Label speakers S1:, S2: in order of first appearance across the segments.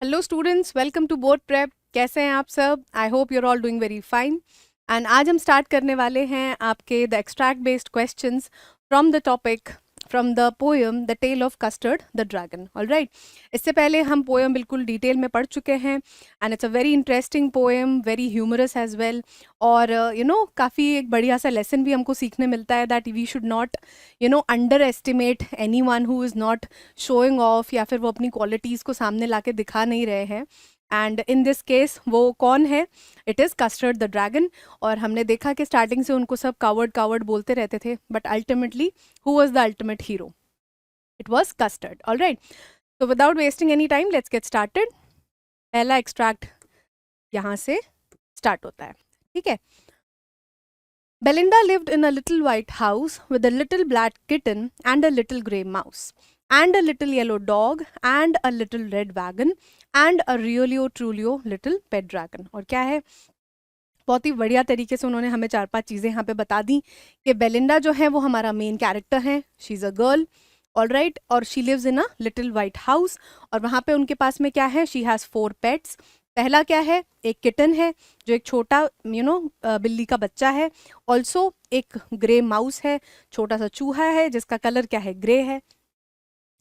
S1: Hello students, welcome to Board Prep. कैसे हैं आप सब? I hope you're all doing very fine. And आज हम स्टार्ट करने वाले हैं आपके the extract based questions from the topic from the poem the tell of Custard the Dragon. Alright, इससे पहले हम पोएम बिल्कुल डिटेल में पढ़ चुके हैं and it's a very interesting poem, very humorous as well. और काफ़ी एक बढ़िया सा लेसन भी हमको सीखने मिलता है that we should not underestimate anyone who is not showing off, या फिर वो अपनी क्वालिटीज़ को सामने ला के दिखा नहीं रहे हैं। एंड इन दिस केस वो कौन है? It is custard the dragon. और हमने देखा कि स्टार्टिंग से उनको सब कावर्ड कावर्ड बोलते रहते थे, but ultimately who was the ultimate hero? It was custard. All right, तो without wasting any time let's get started. पहला एक्सट्रैक्ट यहाँ से स्टार्ट होता है, ठीक है। Belinda lived in a little white house with a little black kitten and a little grey mouse and a little yellow dog and a little red wagon and a really truly little pet dragon। और क्या है, बहुत ही बढ़िया तरीके से उन्होंने हमें 4-5 चीज़ें यहाँ पे बता दी कि बेलिंडा जो है वो हमारा मेन कैरेक्टर है। She is a girl, all right, और she lives in a little white house. और वहाँ पे उनके पास में क्या है? She has 4 pets. पहला क्या है? एक किटन है जो एक छोटा बिल्ली का बच्चा है। ऑल्सो एक ग्रे माउस है, छोटा सा चूहा है जिसका कलर क्या है? ग्रे है।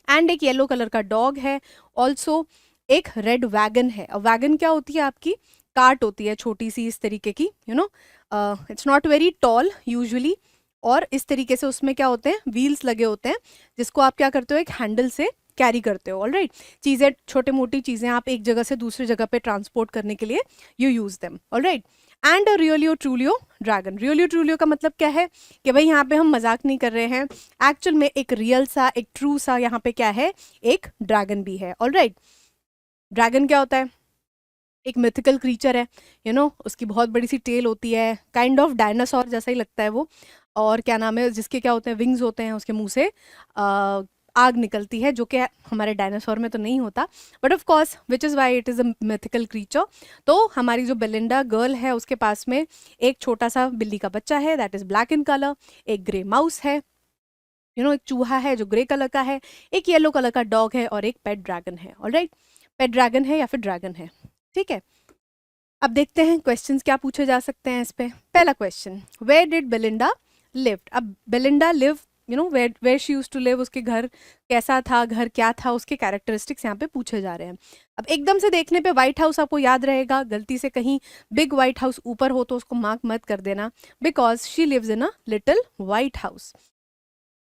S1: एंड एक येलो कलर का डॉग है। ऑल्सो एक रेड वैगन है। वैगन क्या होती है? आपकी कार्ट होती है, छोटी सी इस तरीके की, it's not very tall usually. और इस तरीके से उसमें क्या होते हैं? व्हील्स लगे होते हैं जिसको आप क्या करते हो? एक हैंडल से कैरी करते हो। ऑलराइट, चीज़ें, छोटे मोटी चीज़ें आप एक जगह से दूसरी जगह पे ट्रांसपोर्ट करने के लिए you use them. Alright, and a realio trulio dragon. Realio trulio का मतलब क्या है कि भाई यहाँ पे हम मजाक नहीं कर रहे हैं, एक्चुअल में एक रियल सा, एक ट्रू सा यहाँ पे क्या है? एक ड्रैगन भी है। ऑलराइट, ड्रैगन क्या होता है? एक मिथिकल क्रीचर है, उसकी बहुत बड़ी सी टेल होती है, काइंड ऑफ डायनासोर जैसा ही लगता है वो। और क्या नाम है, जिसके क्या होते हैं? विंग्स होते हैं, उसके मुंह से आग निकलती है, जो कि हमारे डायनासोर में तो नहीं होता, but of course which is why it is a mythical creature. तो हमारी जो बेलिंडा गर्ल है उसके पास में एक छोटा सा बिल्ली का बच्चा है, that is black in colour. एक ग्रे माउस है, एक चूहा है जो ग्रे कलर का है। एक येलो कलर का डॉग है और एक पेट ड्रैगन है। ऑलराइट, पेट ड्रैगन है या फिर ड्रैगन है, ठीक है। अब देखते हैं क्वेश्चंस क्या पूछे जा सकते हैं इस पे। पहला question, where did Belinda lived? अब Belinda live, where she used to live, उसके घर कैसा था, घर क्या था, उसके कैरेक्टरिस्टिक्स यहाँ पे पूछे जा रहे हैं। अब एकदम से देखने पे व्हाइट हाउस आपको याद रहेगा, गलती से कहीं बिग व्हाइट हाउस ऊपर हो तो उसको मार्क मत कर देना, because she lives in a little white house.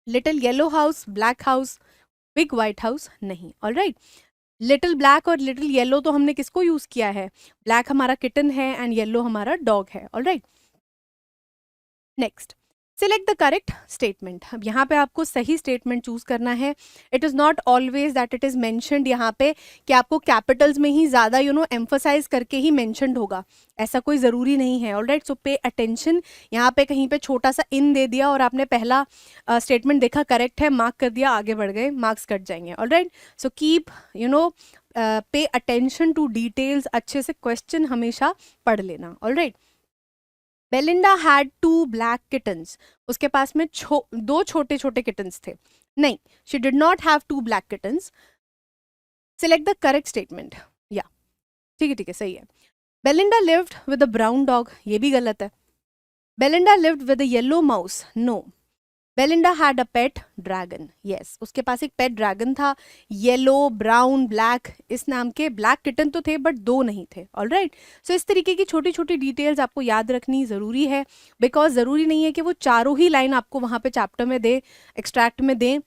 S1: Little yellow house, black house, big white house नहीं। ऑलराइट, लिटिल ब्लैक और लिटिल येलो तो हमने किसको यूज किया है? ब्लैक हमारा किटन है एंड येलो हमारा डॉग है। Alright, next, select the correct statement. अब यहाँ पे आपको सही स्टेटमेंट चूज करना है। It is not always that it is mentioned यहाँ पे कि आपको कैपिटल्स में ही ज़्यादा एम्फोसाइज करके ही मैंशनड होगा, ऐसा कोई ज़रूरी नहीं है। ऑलराइट, सो पे अटेंशन। यहाँ पे कहीं पे छोटा सा इन दे दिया और आपने पहला स्टेटमेंट देखा करेक्ट है, मार्क कर दिया, आगे बढ़ गए, मार्क्स कट जाएंगे। Alright, so keep pay attention to details, अच्छे से क्वेश्चन हमेशा पढ़ लेना। Alright, Belinda had 2 black kittens. उसके पास में दो छोटे छोटे किटन्स थे। नहीं, she did not have 2 black kittens. Select the correct statement. या ठीक है, सही है। Belinda lived with a brown dog, ये भी गलत है। Belinda lived with a yellow mouse, no. Belinda had a pet dragon, yes, उसके पास एक पेट ड्रैगन था। येलो, ब्राउन, ब्लैक, इस नाम के ब्लैक किटन तो थे बट 2 नहीं थे। ऑलराइट, सो इस तरीके की छोटी छोटी डिटेल्स आपको याद रखनी ज़रूरी है, बिकॉज ज़रूरी नहीं है कि वो चारों ही लाइन आपको वहाँ पे चैप्टर में दे, एक्सट्रैक्ट में दे।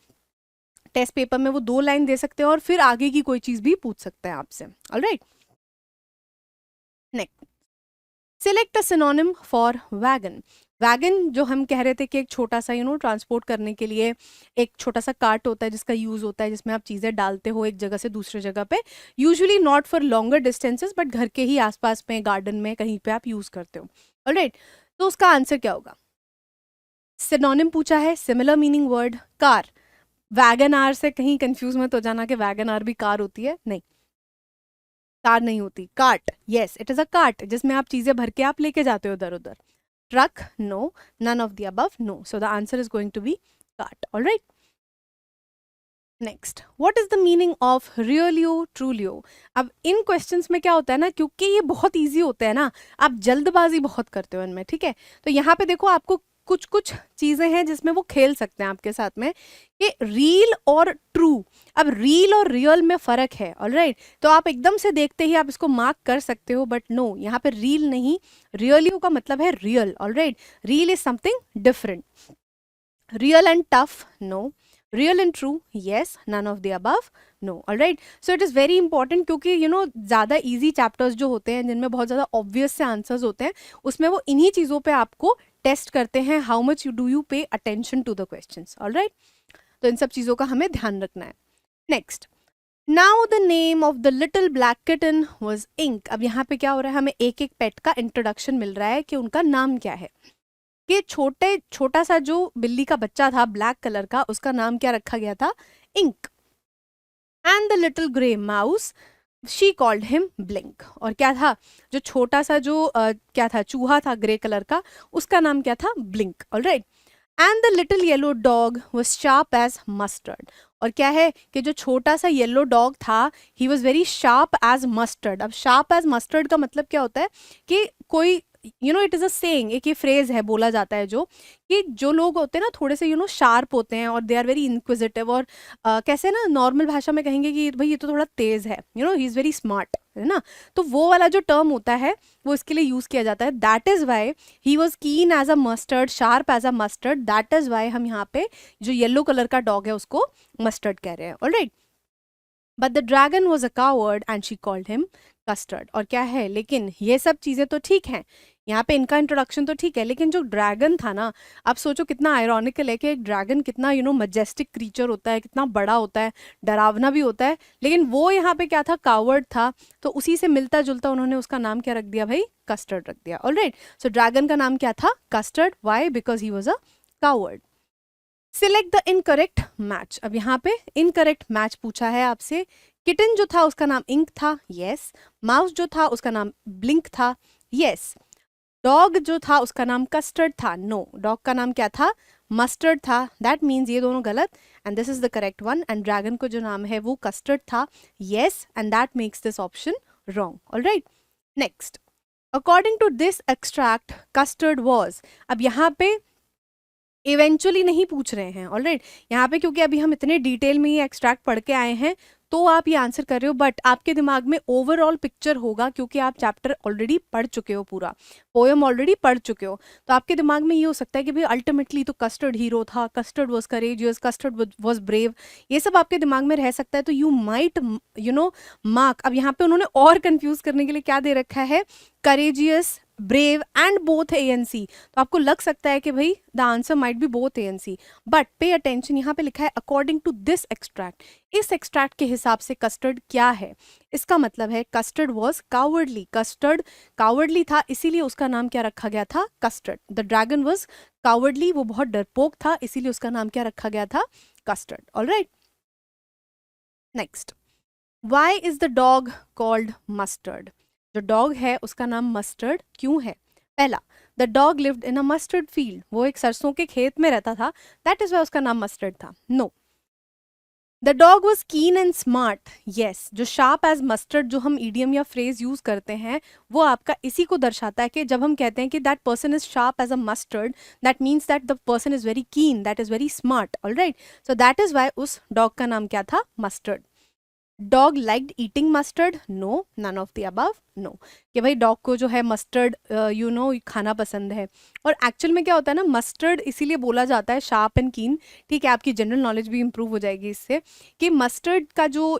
S1: टेस्ट पेपर में वो 2 लाइन दे सकते हैं और फिर आगे की कोई चीज़ भी पूछ सकते हैं आपसे। Alright, next, select a synonym for wagon. Wagon जो हम कह रहे थे कि एक छोटा सा ट्रांसपोर्ट करने के लिए एक छोटा सा कार्ट होता है जिसका यूज़ होता है, जिसमें आप चीज़ें डालते हो एक जगह से दूसरी जगह पे, usually not for longer distances but घर के ही आसपास में, गार्डन में, कहीं पे आप यूज़ करते हो। ऑलराइट, तो उसका आंसर क्या होगा? सिनोनिम पूछा है, similar meaning word, car. Wagon R से कहीं कंफ्यूज मत हो जाना कि वैगन आर भी कार होती है, नहीं, कार नहीं होती, cart. Yes, it is a cart जिसमें आप चीजें भर के आप लेके जाते हो इधर उधर। Truck, no, none of the above, no, so the answer is going to be cart. Alright, next, what is the meaning of realio trulio? अब इन क्वेश्चंस में क्या होता है ना, क्योंकि ये बहुत इजी होते हैं ना, आप जल्दबाजी बहुत करते हो इनमें, ठीक है? तो यहाँ पे देखो आपको कुछ कुछ चीजें हैं जिसमें वो खेल सकते हैं आपके साथ में, कि रील और ट्रू। अब रील और रियल में फर्क है, ऑलराइट? तो आप एकदम से देखते ही आप इसको मार्क कर सकते हो, बट नो, यहाँ पे रील नहीं, रियलियो का मतलब है real, alright? Reel is something different. Real and tough? No. Real and true? Yes. None of the above? No. Alright. So it is very important, क्योंकि ज़्यादा easy chapters जो होते हैं जिनमें बहुत ज़्यादा obvious से answers होते हैं, उसमें वो इन्हीं चीज़ों पे आपको टेस्ट करते हैं, how much do you pay attention to the questions. Alright. तो इन सब चीज़ों का हमें ध्यान रखना है. Next. Now the name of the little black kitten was Ink. अब यहाँ पे क्या हो रहा है, हमें एक एक पेट का इंट्रोडक्शन मिल रहा है कि उनका नाम क्या है. कि छोटा सा जो बिल्ली का बच्चा था ब्लैक कलर का, उसका नाम क्या रखा गया था? Ink. And the little grey mouse, she called him Blink. और क्या था, जो छोटा सा जो क्या था, चूहा था ग्रे कलर का, उसका नाम क्या था? Blink. Alright. And the little yellow dog was sharp as mustard. और क्या है कि जो छोटा सा येलो डॉग था, he was very sharp as mustard. अब शार्प एज मस्टर्ड का मतलब क्या होता है कि कोई इट इज़ अ सेइंग, एक ये फ्रेज है, बोला जाता है जो, कि जो लोग होते हैं ना थोड़े से शार्प होते हैं और दे आर वेरी इंक्विजिटिव, और कैसे ना नॉर्मल भाषा में कहेंगे कि भाई ये तो थोड़ा तेज है, ही इज़ वेरी स्मार्ट, है ना? तो वो वाला जो टर्म होता है वो इसके लिए यूज़ किया जाता है. That is why he was keen as a mustard, sharp as a mustard. That is why हम यहाँ पे जो येलो कलर का डॉग है उसको मस्टर्ड कह रहे हैं. Alright. But the dragon was a coward and she called him custard. और क्या है, लेकिन ये सब चीज़ें तो ठीक हैं, यहाँ पे इनका इंट्रोडक्शन तो ठीक है, लेकिन जो ड्रैगन था ना, आप सोचो कितना आयरॉनिकल है कि एक ड्रैगन कितना मजेस्टिक क्रीचर होता है, कितना बड़ा होता है, डरावना भी होता है, लेकिन वो यहाँ पे क्या था, कावर्ड था. तो उसी से मिलता जुलता उन्होंने उसका नाम क्या रख दिया भाई? कस्टर्ड रख दिया. ऑलराइट. सो ड्रैगन का नाम क्या था? Custard. Why? Because he was a coward. Select the incorrect match. अब यहाँ पे इनकरेक्ट मैच पूछा है आपसे. किटन जो था उसका नाम इंक था, यस. माउस जो था उसका नाम ब्लिंक था, यस. डॉग जो था उसका नाम कस्टर्ड था, नो. डॉग का नाम क्या था? मस्टर्ड था. दैट मीन्स ये दोनों गलत, and this is the correct one. And dragon को जो नाम है वो कस्टर्ड था, yes, and that makes this option wrong. Alright. Next, according to this extract Custard was. अब यहाँ पे इवेंचुअली नहीं पूछ रहे हैं, ऑलराइट. यहाँ पे क्योंकि अभी हम इतने डिटेल में ये एक्सट्रैक्ट पढ़ के आए हैं, तो आप ये आंसर कर रहे हो, बट आपके दिमाग में ओवरऑल पिक्चर होगा, क्योंकि आप चैप्टर ऑलरेडी पढ़ चुके हो, पूरा पोएम ऑलरेडी पढ़ चुके हो. तो आपके दिमाग में ये हो सकता है कि भाई अल्टीमेटली तो कस्टर्ड हीरो था, custard was courageous, custard was brave, ये सब आपके दिमाग में रह सकता है. तो यू माइट मार्क. अब यहाँ पे उन्होंने और कंफ्यूज करने के लिए क्या दे रखा है? Courageous, brave and both A and C. तो आपको लग सकता है कि भाई the answer might be both A and C, but pay attention, यहाँ पे लिखा है अकॉर्डिंग टू दिस एक्सट्रैक्ट. इस एक्सट्रैक्ट के हिसाब से कस्टर्ड क्या है? इसका मतलब है Custard was cowardly. Custard cowardly था, इसीलिए उसका नाम क्या रखा गया था? Custard. The dragon was cowardly, वो बहुत डरपोक था, इसीलिए उसका नाम क्या रखा गया था? Custard. Alright. Next, why is the dog called mustard? जो डॉग है उसका नाम मस्टर्ड क्यों है? पहला, the dog lived in a mustard field. वो एक सरसों के खेत में रहता था, दैट इज वाई उसका नाम मस्टर्ड था. No. The dog was keen and smart. Yes. जो शार्प एज मस्टर्ड जो हम ईडियम या फ्रेज यूज करते हैं, वो आपका इसी को दर्शाता है कि जब हम कहते हैं कि that person is sharp as a mustard, that means that the person is very keen, that is very smart. Alright. So that is why उस डॉग का नाम क्या था? Mustard. Dog liked eating mustard? No. None of the above. No. कि भाई dog को जो है मस्टर्ड खाना पसंद है. और एक्चुअल में क्या होता है ना, मस्टर्ड इसीलिए बोला जाता है शार्प एंड कीन, ठीक है, आपकी जनरल नॉलेज भी इंप्रूव हो जाएगी इससे, कि मस्टर्ड का जो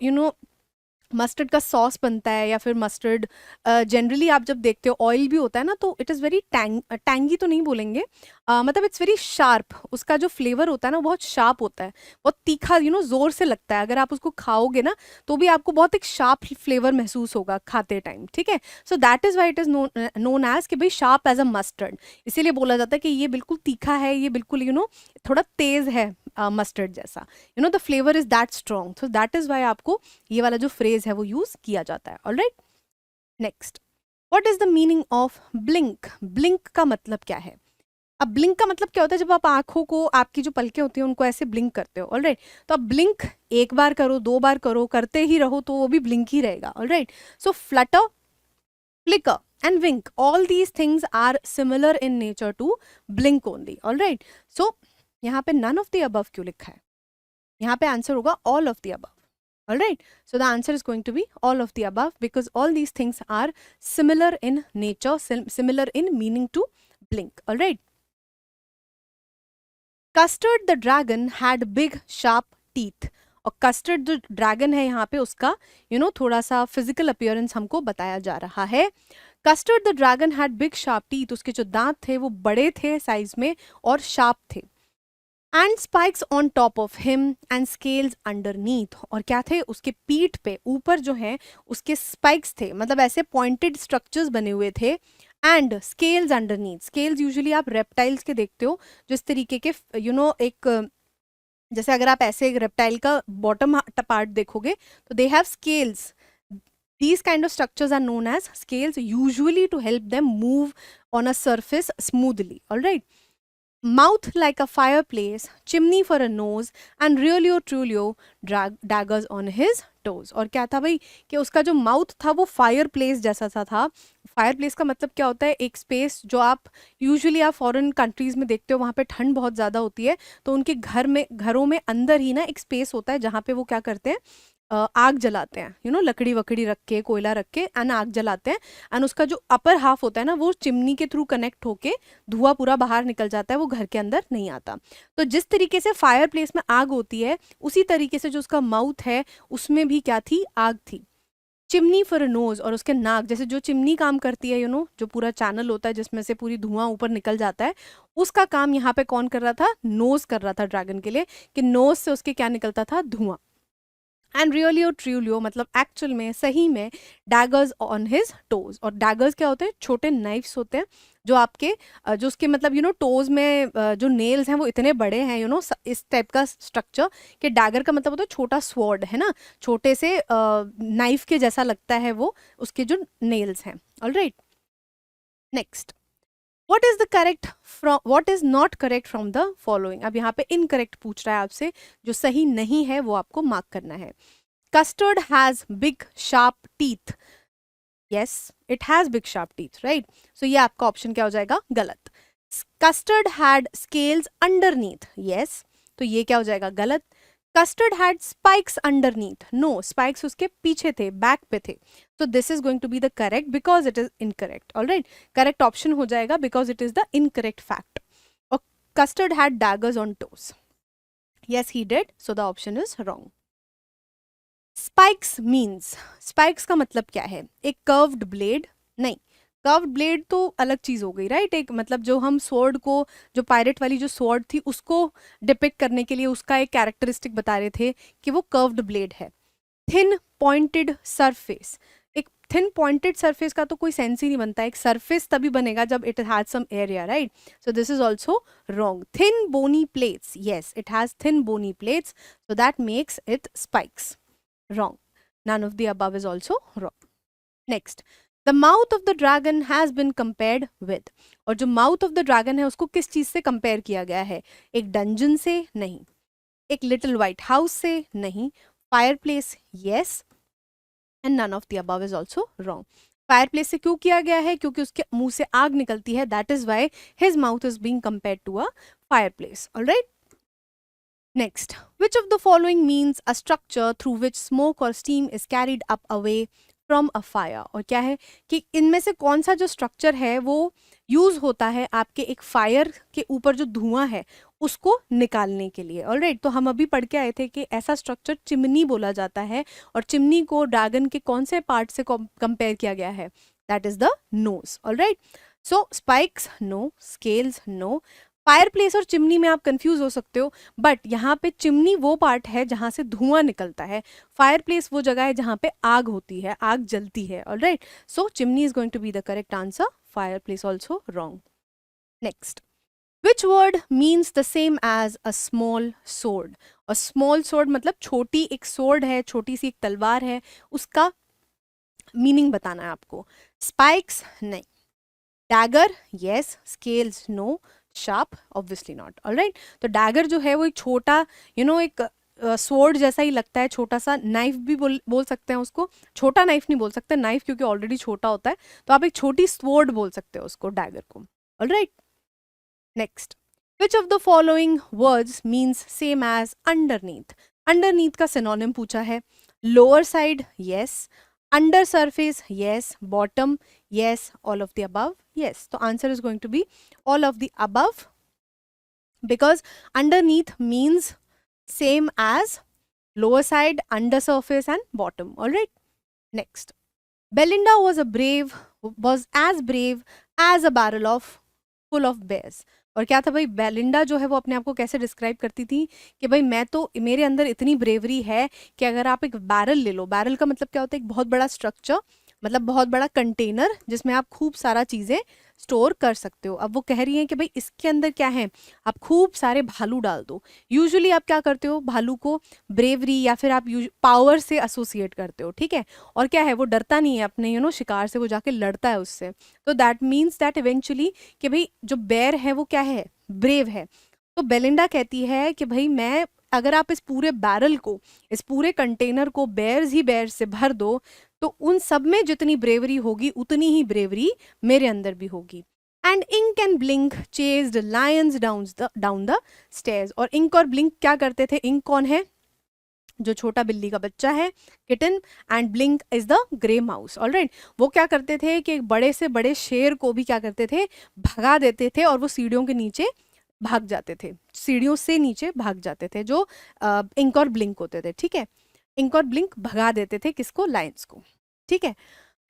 S1: मस्टर्ड का सॉस बनता है, या फिर मस्टर्ड जनरली आप जब देखते हो ऑयल भी होता है ना, तो इट इज़ वेरी टैंगी तो नहीं बोलेंगे, मतलब इट्स वेरी शार्प. उसका जो फ्लेवर होता है ना बहुत शार्प होता है, बहुत तीखा, जोर से लगता है. अगर आप उसको खाओगे ना तो भी आपको बहुत एक शार्प फ्लेवर महसूस होगा खाते टाइम, ठीक है. So that is why it is known as कि भाई शार्प एज अ मस्टर्ड. इसीलिए बोला जाता है कि ये बिल्कुल तीखा है, ये बिल्कुल थोड़ा तेज है मस्टर्ड जैसा, the flavour is that strong. So that is why आपको ये वाला जो फ्रेज है वो यूज किया जाता है. Alright. Next, what is the meaning of blink? Blink का मतलब क्या है? अब ब्लिंक का मतलब क्या होता है, जब आप आंखों को, आपकी जो पलकें होती हैं उनको ऐसे ब्लिंक करते हो, ऑलराइट। तो अब ब्लिंक एक बार करो, दो बार करो, करते ही रहो तो वो भी ब्लिंक ही रहेगा, alright. So Flutter, flicker and wink, all these things are similar in nature to blink only, all right। So यहाँ पे none of the above क्यों लिखा है, यहाँ पे आंसर होगा all of the above, all right। So the answer is going to be all of the above because all these things are similar in nature, similar in meaning to blink, all right। Custard the dragon had big sharp teeth, और custard जो dragon है यहाँ पे उसका थोड़ा सा physical appearance हमको बताया जा रहा है। Custard the dragon had big sharp teeth, उसके जो दांत थे वो बड़े थे साइज में और शार्प थे। And spikes on top of him and scales underneath, और क्या थे, उसके पीठ पे ऊपर जो है उसके स्पाइक्स थे, मतलब ऐसे पॉइंटेड स्ट्रक्चर्स बने हुए थे। And scales underneath, scales usually आप रेप्टाइल्स के देखते हो, जिस तरीके के एक जैसे अगर आप ऐसे एक रेप्टाइल का बॉटम पार्ट देखोगे तो they have scales. These kind of structures are known as scales, usually to help them move on a surface smoothly, all right। Mouth like a fireplace, chimney for a nose, and really or truly daggers on his toes। और क्या था भाई कि उसका जो mouth था वो fire place जैसा सा था। फायर प्लेस का मतलब क्या होता है, एक स्पेस जो आप यूजुअली आप फॉरेन कंट्रीज में देखते हो, वहाँ पे ठंड बहुत ज़्यादा होती है, तो उनके घरों में अंदर ही ना एक स्पेस होता है जहाँ पे वो क्या करते हैं, आग जलाते हैं, लकड़ी वकड़ी रख के, कोयला रख के एंड आग जलाते हैं। एंड उसका जो अपर हाफ होता है ना, वो चिमनी के थ्रू कनेक्ट होके धुआं पूरा बाहर निकल जाता है, वो घर के अंदर नहीं आता। तो जिस तरीके से फायर प्लेस में आग होती है, उसी तरीके से जो उसका माउथ है उसमें भी क्या थी, आग थी। चिमनी फॉर नोज, और उसके नाक, जैसे जो चिमनी काम करती है, जो पूरा चैनल होता है जिसमें से पूरी धुआं ऊपर निकल जाता है, उसका काम यहाँ पे कौन कर रहा था, नोज कर रहा था ड्रैगन के लिए, कि नोज से उसके क्या निकलता था, धुआं। एंड रियली और ट्रूलियो मतलब एक्चुअल में, सही में, डैगर्स ऑन हिज टोज। और डैगर्स क्या होते हैं, छोटे नाइफ्स होते हैं जो आपके जो उसके मतलब टोज में जो नेल्स हैं वो इतने बड़े हैं, इस टाइप का स्ट्रक्चर, कि डैगर का मतलब होता है छोटा स्वॉर्ड, है ना, छोटे से नाइफ के जैसा लगता है वो उसके जो नेल्स हैं, alright. Next, what is the correct from what is not correct from the following। अब यहाँ पे इनकरेक्ट पूछ रहा है आपसे, जो सही नहीं है वो आपको मार्क करना है। custard has big sharp teeth, yes it has big sharp teeth, right। so ये आपका ऑप्शन क्या हो जाएगा, गलत। custard had scales underneath, yes, तो ये क्या हो जाएगा, गलत। custard had spikes underneath, no, spikes उसके पीछे थे, बैक पे थे। so this is going to be the correct because it is incorrect, all right। correct option हो जाएगा because it is the incorrect fact। और custard had daggers on toes, yes he did, so the option is wrong। spikes means, spikes का मतलब क्या है, एक curved blade, नहीं, curved blade तो अलग चीज हो गई, राइट। एक मतलब जो हम स्वॉर्ड को, जो पायरेट वाली जो स्वॉर्ड थी उसको डिपिक्ट करने के लिए उसका एक कैरेक्टरिस्टिक बता रहे थे कि वो कर्व्ड ब्लेड है। थिन पॉइंटेड सरफेस, एक थिन पॉइंटेड सरफेस का तो कोई सेंस ही नहीं बनता, एक सरफेस तभी बनेगा जब it has some area, right. So this is also wrong. Thin bony plates, yes it has thin bony plates, so that makes it spikes, wrong. None of the above is also wrong. Next, the mouth of the dragon has been compared with, और जो mouth of the dragon है उसको किस चीज से compare किया गया है, एक डंजन से, नहीं, एक लिटिल व्हाइट हाउस से, नहीं, fireplace, yes, and none of the above is also wrong. Fireplace से क्यों किया गया है, क्योंकि उसके मुंह से आग निकलती है, that is why his mouth is being compared to a fireplace, alright. Next, which of the following means a structure through which smoke or steam is carried up away from a fire। और क्या है कि इनमें से कौन सा जो structure है वो यूज होता है आपके एक फायर के ऊपर जो धुआं है उसको निकालने के लिए, ऑलराइट। तो हम अभी पढ़ के आए थे कि ऐसा स्ट्रक्चर चिमनी बोला जाता है, और चिमनी को ड्रैगन के कौन से पार्ट से कंपेयर किया गया है, that is the nose, alright. So spikes no, scales no. Fireplace और चिमनी में आप कंफ्यूज हो सकते हो, बट यहाँ पे चिमनी वो पार्ट है जहाँ से धुआं निकलता है, फायरप्लेस वो जगह है जहाँ पे आग होती है, आग जलती है, alright. So chimney is going to be the correct answer, fireplace also wrong. Next, which word means the same as a small sword. और स्मॉल सोर्ड मतलब छोटी एक सोर्ड है, छोटी सी एक तलवार है, उसका मीनिंग बताना है आपको। स्पाइक्स नहीं, dagger yes, scales no, sharp? Obviously not. All right. तो dagger जो है वो एक छोटा एक स्वॉर्ड जैसा ही लगता है, छोटा सा नाइफ भी बोल सकते हैं उसको। छोटा नाइफ नहीं बोल सकते, नाइफ क्योंकि ऑलरेडी छोटा होता है, तो आप एक छोटी स्वॉर्ड बोल सकते हो उसको, डैगर को। All right, next, which of the following words means same as underneath? Underneath का सिनोनिम पूछा है। Lower side, yes. Under surface, yes. Bottom, yes. All of the above, yes. So answer is going to be all of the above, because underneath means same as lower side, under surface and bottom. All right, next, Belinda was as brave as a barrel of full of bears. और क्या था भाई, Belinda जो है वो अपने आप को कैसे डिस्क्राइब करती थी कि भाई मैं तो, मेरे अंदर इतनी ब्रेवरी है कि अगर आप एक बैरल ले लो, बैरल का मतलब क्या होता है, एक बहुत बड़ा स्ट्रक्चर, मतलब बहुत बड़ा कंटेनर जिसमें आप खूब सारा चीज़ें स्टोर कर सकते हो। अब वो कह रही हैं कि भाई इसके अंदर क्या है, आप खूब सारे भालू डाल दो। यूजुअली आप क्या करते हो, भालू को ब्रेवरी या फिर आप पावर से एसोसिएट करते हो, ठीक है। और क्या है, वो डरता नहीं है अपने शिकार से, वो जाके लड़ता है उससे। तो दैट मीन्स दैट इवेंचुअली कि भाई जो बेर है वो क्या है, ब्रेव है। तो बेलिंडा कहती है कि भाई मैं, अगर आप इस पूरे बैरल को, इस पूरे कंटेनर को बेर्स ही बेर्स से भर दो, तो उन सब में जितनी ब्रेवरी होगी उतनी ही ब्रेवरी मेरे अंदर भी होगी। And Ink and Blink chased lions down the stairs. और इंक और ब्लिंक क्या करते थे, इंक कौन है, जो छोटा बिल्ली का बच्चा है, kitten, and blink is the grey mouse. Alright, वो क्या करते थे कि एक बड़े से बड़े शेर को भी क्या करते थे, भगा देते थे, और वो सीढ़ियों के नीचे भाग जाते थे, सीढ़ियों से नीचे भाग जाते थे, जो इंक और ब्लिंक होते थे, ठीक है। इंक और ब्लिंक भगा देते थे किसको, लायंस को, ठीक है।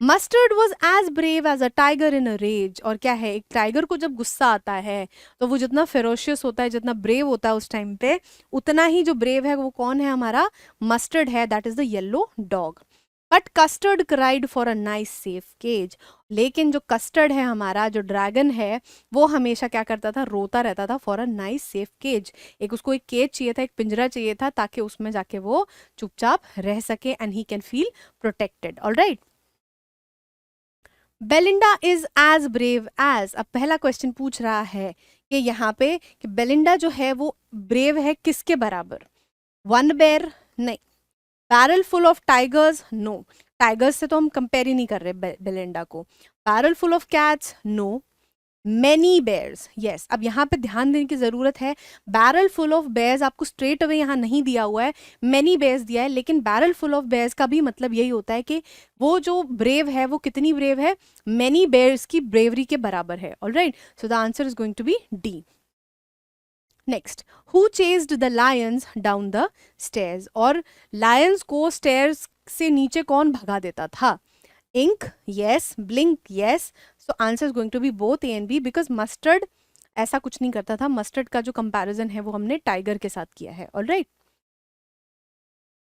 S1: Mustard was as brave as a tiger in a rage. और क्या है, एक टाइगर को जब गुस्सा आता है तो वो जितना फेरोशियस होता है, जितना ब्रेव होता है उस टाइम पे, उतना ही जो ब्रेव है वो कौन है, हमारा मस्टर्ड है, that is the yellow dog. But Custard cried for a nice safe cage. लेकिन जो कस्टर्ड है हमारा, जो ड्रैगन है, वो हमेशा क्या करता था, रोता रहता था for a nice safe cage. उसको एक केज चाहिए था, एक पिंजरा चाहिए था, ताकि उसमें जाके वो चुपचाप रह सके and he can feel protected. Alright, Belinda is as brave as. अब पहला क्वेश्चन पूछ रहा है कि यहाँ पे कि बेलिंडा जो है वो ब्रेव है किसके बराबर, वन बेर नहीं, barrel full of tigers no, tigers से तो हम कंपेयर ही नहीं कर रहे बेलिंडा को, barrel full of cats no, many bears yes. अब यहाँ पे ध्यान देने की जरूरत है, बैरल फुल ऑफ बेयर्स आपको स्ट्रेट अवे यहाँ नहीं दिया हुआ है, मैनी बेयर्स दिया है, लेकिन बैरल फुल ऑफ बेयर्स का भी मतलब यही होता है कि वो जो ब्रेव है वो कितनी ब्रेव है, मैनी बेयर्स की ब्रेवरी के बराबर है। Alright, so the answer is going to be D. Next, who chased the lions down the stairs. और लायंस को स्टेयर्स से नीचे कौन भगा देता था, Ink yes, Blink yes. So answer is going to be both A and B, because Mustard ऐसा कुछ नहीं करता था। मस्टर्ड का जो कंपैरिजन है वो हमने टाइगर के साथ किया है। Alright,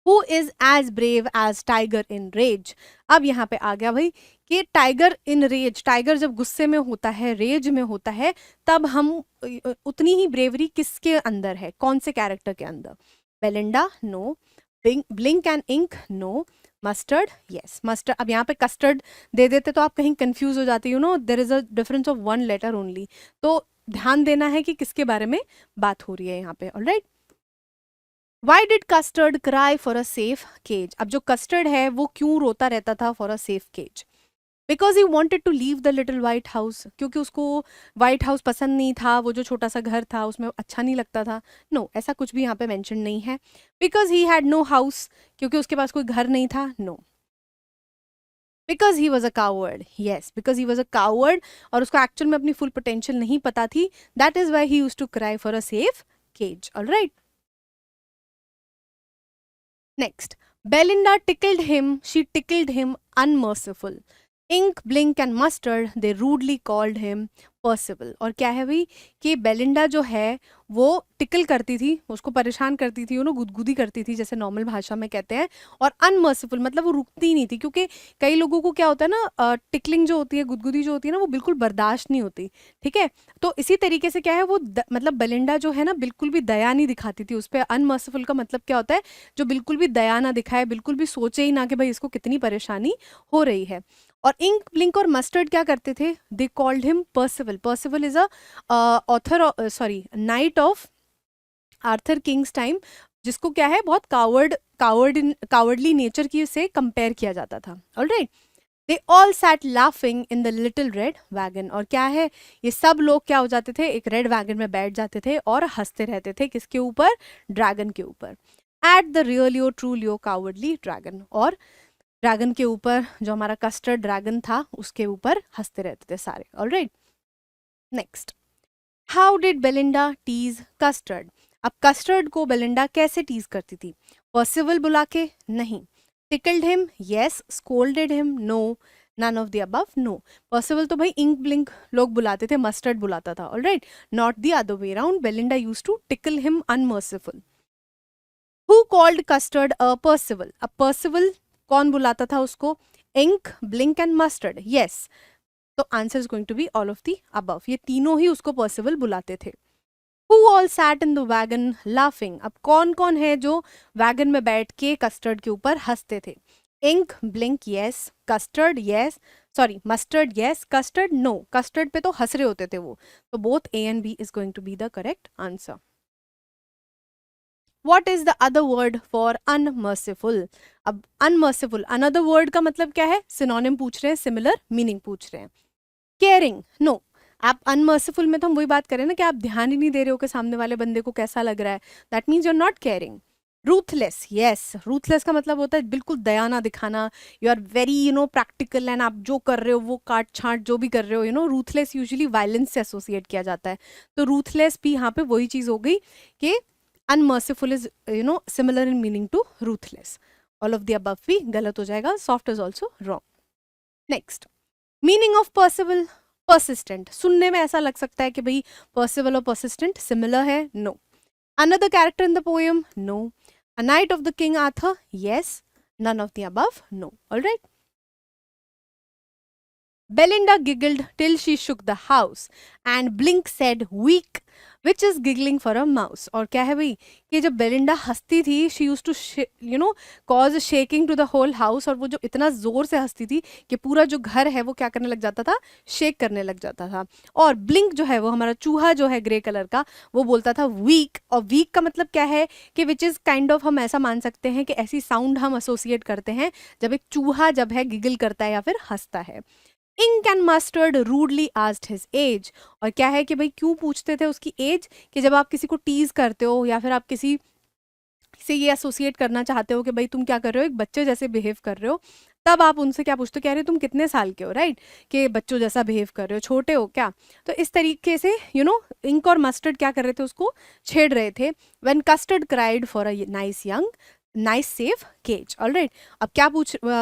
S1: who is as brave as tiger in rage. अब यहाँ पे आ गया भाई कि टाइगर इन रेज, टाइगर जब गुस्से में होता है, रेज में होता है, तब हम उतनी ही ब्रेवरी किसके अंदर है, कौन से कैरेक्टर के अंदर, Belinda no, Blink and Ink no, Mustard yes, Mustard. अब यहाँ पे कस्टर्ड दे देते तो आप कहीं कंफ्यूज हो जाते, there is a difference of one letter only. तो ध्यान देना है कि किसके बारे में बात हो रही है यहाँ पे। Alright, why did Custard cry for a safe cage. अब जो कस्टर्ड है वो क्यों रोता रहता था for a safe cage, because he wanted to leave the little white house. क्योंकि उसको वाइट हाउस पसंद नहीं था, वो जो छोटा सा घर था उसमें अच्छा नहीं लगता था, नो ऐसा कुछ भी यहाँ पे मेंशन नहीं है। Because he had no house, क्योंकि उसके पास कोई घर नहीं था, no. Because he was a coward, yes, because he was a coward, और उसको एक्चुअल में अपनी फुल पोटेंशियल नहीं पता थी, that is why he used to cry for a safe cage. Alright, next, Belinda tickled him, she tickled him unmerciful. Ink, Blink and Mustard, they rudely called him Percival. और क्या है भाई कि Belinda जो है वो टिकल करती थी, उसको परेशान करती थी, गुदगुदी करती थी जैसे नॉर्मल भाषा में कहते हैं, और अनमर्सिफुल मतलब वो रुकती नहीं थी। क्योंकि कई लोगों को क्या होता है ना, टिकलिंग जो होती है, गुदगुदी जो होती है ना, वो बिल्कुल बर्दाश्त नहीं होती, ठीक है। तो इसी तरीके से क्या है वो मतलब बेलिंडा जो है ना बिल्कुल भी दया नहीं दिखाती थी उस पर। अनमर्सिफुल का मतलब क्या होता है, जो बिल्कुल भी दया ना दिखाए, बिल्कुल भी सोचे ही ना कि भाई इसको कितनी परेशानी हो रही है। और इंक, ब्लिंक और मस्टर्ड क्या करते थे? They called him Percival. Percival is a author, sorry, night of Arthur Kings time, जिसको क्या है, बहुत कावर्डली नेचर की से कंपेयर किया जाता था. Alright. They all sat laughing in the little red wagon. और क्या है, ये सब लोग क्या हो जाते थे, एक रेड वैगन में बैठ जाते थे और हंसते रहते थे. किसके ऊपर? ड्रैगन के ऊपर. At the रियलियो ट्रूलियो cowardly dragon. और ड्रैगन के ऊपर, जो हमारा कस्टर्ड ड्रैगन था, उसके ऊपर हंसते रहते थे सारे. Alright. Next, how did Belinda tease Custard. अब कस्टर्ड को बेलिंडा कैसे टीज करती थी? पर्सिवल बुला के? नहीं. Tickled him? Yes. Scolded him? No. None of the above? No. Percival तो भाई इंक ब्लिंक लोग बुलाते थे, मस्टर्ड बुलाता था. Alright. Not the other way around. Belinda use to tickle him unmerciful. Who called custard a percival. अब percival कौन बुलाता था उसको? Ink, blink and mustard. Yes. तो answer is going to be all of the above. ये तीनों ही उसको Percival बुलाते थे. Who all sat in the wagon laughing. अब कौन कौन है जो वैगन में बैठ के कस्टर्ड के ऊपर हंसते थे? Ink, Blink, yes. Custard, yes. Sorry, Mustard, yes. Custard, no. Custard पे तो हंस रहे होते थे वो. तो both A and B is going to be the correct answer. What is the other word for unmerciful? अब unmerciful, another word का मतलब क्या है? सिनोनिम पूछ रहे हैं, सिमिलर मीनिंग पूछ रहे हैं. Caring, no. आप अनमर्सिफुल में तो हम वही बात करें ना कि आप ध्यान ही नहीं दे रहे हो कि सामने वाले बंदे को कैसा लग रहा है. That means you are not caring. Ruthless, yes. Ruthless का मतलब होता है बिल्कुल दया ना दिखाना. You are very practical and आप जो कर रहे हो वो काट छाट जो भी कर रहे हो, रूथलेस यूजुअली वायलेंस से एसोसिएट किया जाता है. तो रूथलेस भी यहाँ पे वही चीज हो गई कि unmerciful is similar in meaning to ruthless. All of the above भी गलत हो जाएगा. Soft is also wrong. Next, meaning of percival. Persistent. सुनने में ऐसा लग सकता है कि भाई पर्सिवल और पर्सिस्टेंट सिमिलर है. No. Another character in the poem? No. A knight of the King Arthur? Yes. None of the above? No. Alright. Belinda giggled till she shook the house and Blink said weak, which is giggling for a mouse. और क्या है भाई कि जब Belinda हंसती थी, she used to cause shaking to the whole house. और वो जो इतना जोर से हंसती थी कि पूरा जो घर है वो क्या करने लग जाता था? शेक करने लग जाता था. और ब्लिंक जो है वो हमारा चूहा जो है ग्रे कलर का, वो बोलता था वीक. और वीक का मतलब क्या है कि विच इज काइंड ऑफ, हम ऐसा मान सकते हैं कि ऐसी साउंड हम एसोसिएट करते हैं जब एक चूहा जब है गिगल करता है या फिर हंसता है. Ink and Mustard rudely asked his age. और क्या है कि भाई क्यों पूछते थे उसकी एज? कि जब आप किसी को टीज करते हो या फिर आप किसी से ये एसोसिएट करना चाहते हो कि भाई तुम क्या कर रहे हो, एक बच्चे जैसे बिहेव कर रहे हो, तब आप उनसे क्या पूछते हो? कह रहे तुम कितने साल के हो, राइट? कि बच्चों जैसा बिहेव कर रहे हो, छोटे हो क्या? तो इस तरीके से इंक और मस्टर्ड क्या कर रहे थे? उसको छेड़ रहे थे. When Custard cried for a nice safe cage. Alright. अब क्या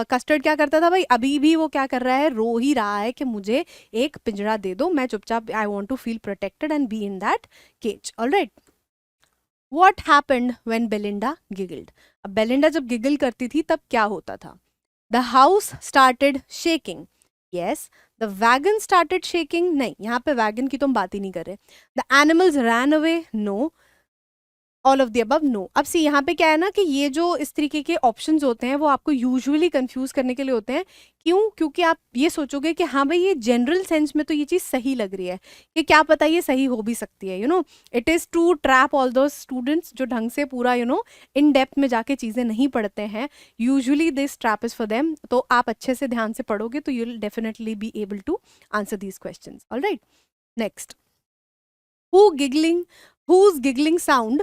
S1: कस्टर्ड क्या करता था भाई? अभी भी वो क्या कर रहा है? रो ही रहा है कि मुझे एक पिंजरा दे दो, मैं चुपचाप, I want to feel protected and be in that cage. Alright. What happened when Belinda giggled. अब बेलिंडा जब गिगल करती थी तब क्या होता था? The house started shaking. Yes. The wagon started shaking. नहीं, यहाँ पे वैगन की तो हम बात ही नहीं कर रहे. The animals ran away. No. All of the above? No. अब सी यहाँ पे क्या है ना कि ये जो इस तरीके के ऑप्शंस होते हैं वो आपको यूजुअली कंफ्यूज करने के लिए होते हैं. क्यों? क्योंकि आप ये सोचोगे कि हाँ भाई ये जनरल सेंस में तो ये चीज़ सही लग रही है, कि क्या पता ये सही हो भी सकती है. It is to trap all those students जो ढंग से पूरा इन डेप्थ में जाके चीज़ें नहीं पढ़ते हैं. Usually this trap is for them. तो आप अच्छे से ध्यान से पढ़ोगे तो you will definitely be able to answer these question. Alright. Next, whose giggling sound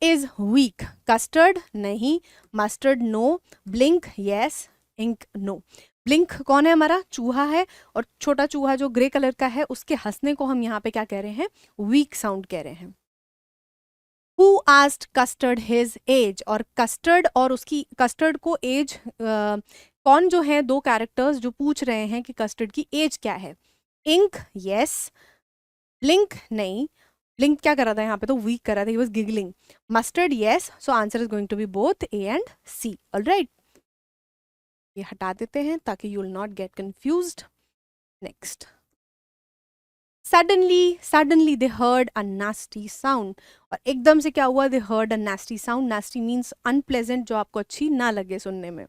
S1: is weak. Custard? नहीं. Mustard? no. Blink? yes. Ink? no. Blink कौन है? हमारा चूहा है. और छोटा चूहा जो ग्रे कलर का है उसके हंसने को हम यहाँ पे क्या कह रहे हैं? वीक साउंड कह रहे हैं. Who asked Custard his age. और कस्टर्ड और उसकी कस्टर्ड को एज कौन जो है, दो कैरेक्टर्स जो पूछ रहे हैं कि कस्टर्ड की एज क्या है? इंक? यस. ब्लिंक? नहीं. ब्लिंक क्या कर रहा था यहाँ पे? तो वीक कर रहा था, he was giggling. Mustard? Yes. So answer is going to be both A and C. Alright. ये हटा देते हैं ताकि you will not get confused. Next, suddenly they heard a nasty sound. और एकदम से क्या हुआ? They heard a nasty sound. Nasty means unpleasant, जो आपको अच्छी ना लगे सुनने में.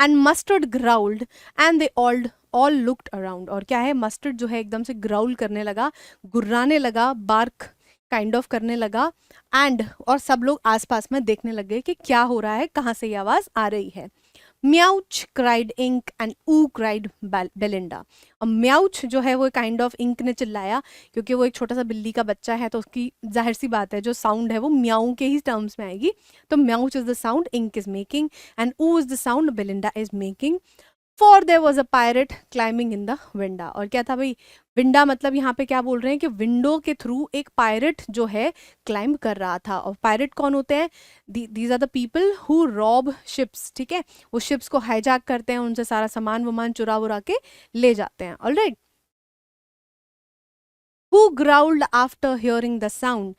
S1: And mustard growled and they all looked around. और क्या है, मस्टर्ड जो है एकदम से ग्राउल करने लगा, गुर्राने लगा, बार्क काइंड ऑफ करने लगा, एंड और सब लोग आसपास में देखने लग गए कि क्या हो रहा है, कहाँ से ये आवाज आ रही है। म्याउच क्राइड इंक एंड ऊ क्राइड बेलिंडा। और म्याउच जो है वो काइंड ऑफ इंक ने चिल्लाया, क्योंकि वो एक छोटा सा बिल्ली का बच्चा है तो उसकी जाहिर सी बात है जो साउंड है वो म्याऊ के ही टर्म्स में आएगी। तो meowch is the sound ink is making and ooh is the sound Belinda is making. For there was a pirate climbing in the winda. और क्या था भाई, विंडा मतलब यहाँ पे क्या बोल रहे हैं कि विंडो के थ्रू एक पायरेट जो है क्लाइंब कर रहा था। और पायरेट कौन होते हैं, these are the people who rob ships, ठीक है, वो शिप्स को हाईजैक करते हैं, उनसे सारा सामान वमान चुरा वुरा के ले जाते हैं। Alright. Who growled after hearing the sound.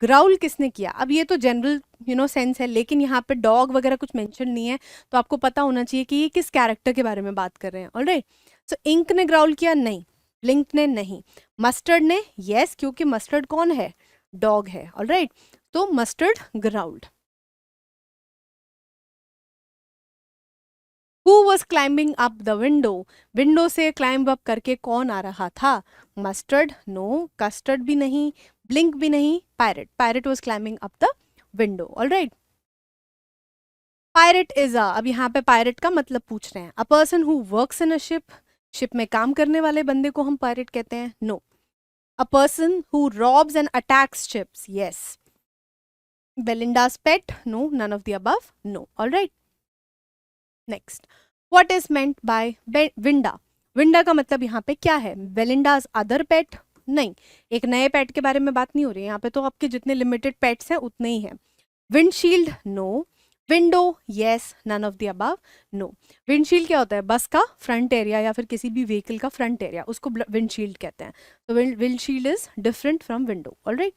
S1: Growl किसने किया, अब ये तो जनरल सेंस है, लेकिन यहाँ पे डॉग वगैरह कुछ मेंशन नहीं है, तो आपको पता होना चाहिए कि ये किस कैरेक्टर के बारे में बात कर रहे हैं। ऑलराइट। सो इंक ने ग्राउल किया, नहीं। ब्लिंक ने, नहीं। मस्टर्ड ने, यस, क्योंकि मस्टर्ड कौन है, डॉग है। ऑलराइट। तो mustard growled. Who was climbing up the window. Window से क्लाइंब अप करके कौन आ रहा था, मस्टर्ड, नो। कस्टर्ड भी नहीं, ब्लिंक भी नहीं, pirate. Pirate was climbing up the window. Alright. Pirate is a, अब यहाँ पे पायरेट का मतलब पूछ रहे हैं, अ person who works in a ship. Ship में काम करने वाले बंदे को हम पायरेट कहते हैं, no. A person who robs and attacks ships, yes. Belinda's pet, no. None of the above, no. Alright. Next, what is meant by winda. Winda का मतलब यहाँ पे क्या है, बेलिंडा's अदर पेट, नहीं। एक नए पेट के बारे में बात नहीं हो रही है यहाँ पे, तो आपके जितने लिमिटेड पेट्स हैं उतने ही हैं। Windshield, no. Window, yes. None of the above, no. Windshield क्या होता है, बस का फ्रंट एरिया या फिर किसी भी व्हीकल का फ्रंट एरिया, उसको विंडशील्ड कहते हैं। तो windshield is different from window. Alright.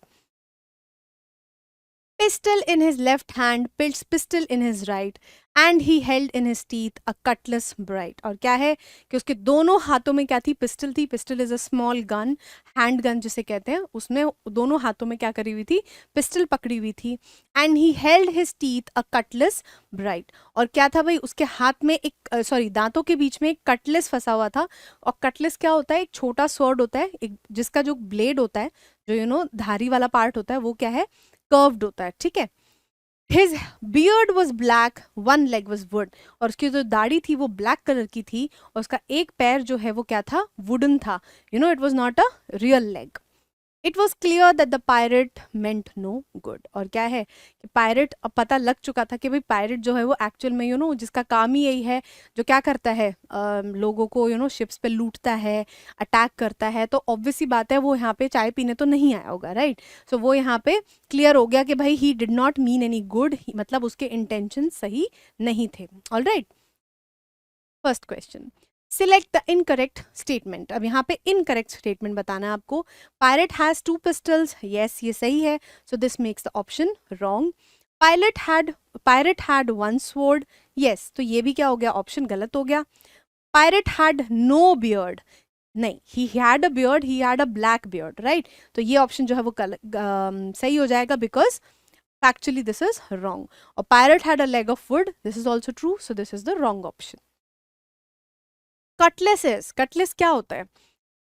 S1: Pistol in his left hand, pistol in his right, and he held in his teeth a cutlass bright। और क्या है कि उसके दोनों हाथों में क्या थी, पिस्टल थी। Pistil is a small gun, hand gun जिसे कहते हैं, उसमें दोनों हाथों में क्या करी हुई थी, पिस्टल पकड़ी हुई थी। And he held his teeth a Cutlass bright. और क्या था भाई, उसके हाथ में एक सॉरी दांतों के बीच में एक कटलेस फंसा हुआ था। और कटलेस क्या होता है, एक छोटा स्वॉर्ड होता है, एक जिसका जो ब्लेड होता है, जो धारी वाला पार्ट होता है, वो क्या है, कर्व्ड होता है, ठीक है। His beard was black, one leg was would. और उसकी जो दाढ़ी थी वो ब्लैक कलर की थी, और उसका एक पैर जो है वो क्या था, वुडन था। It was not a real leg. It was clear that the pirate meant no good. और क्या है कि पायरेट, अब पता लग चुका था कि भाई पायरेट जो है वो एक्चुअल में जिसका काम ही यही है, जो क्या करता है, लोगों को शिप्स पे लूटता है, अटैक करता है। तो ऑब्वियस सी बात है वो यहाँ पे चाय पीने तो नहीं आया होगा, राइट। सो वो यहाँ पे क्लियर हो गया कि भाई he did not mean any good, मतलब उसके इंटेंशन सही नहीं थे। All right. First question, select the incorrect statement. अब यहाँ पे इनकरेक्ट स्टेटमेंट बताना है आपको। Pirate has two pistols, yes ये सही है, so this makes the option wrong. Pirate had one sword, yes, तो ये भी क्या हो गया, ऑप्शन गलत हो गया। पायरेट हैड नो बियर्ड, नहीं, he had a beard, he had a black beard, right. तो ये ऑप्शन जो है वो सही हो जाएगा, because factually this is wrong. A pirate had a leg of wood, this is also true, so this is the wrong option. Cutlass क्या होता है,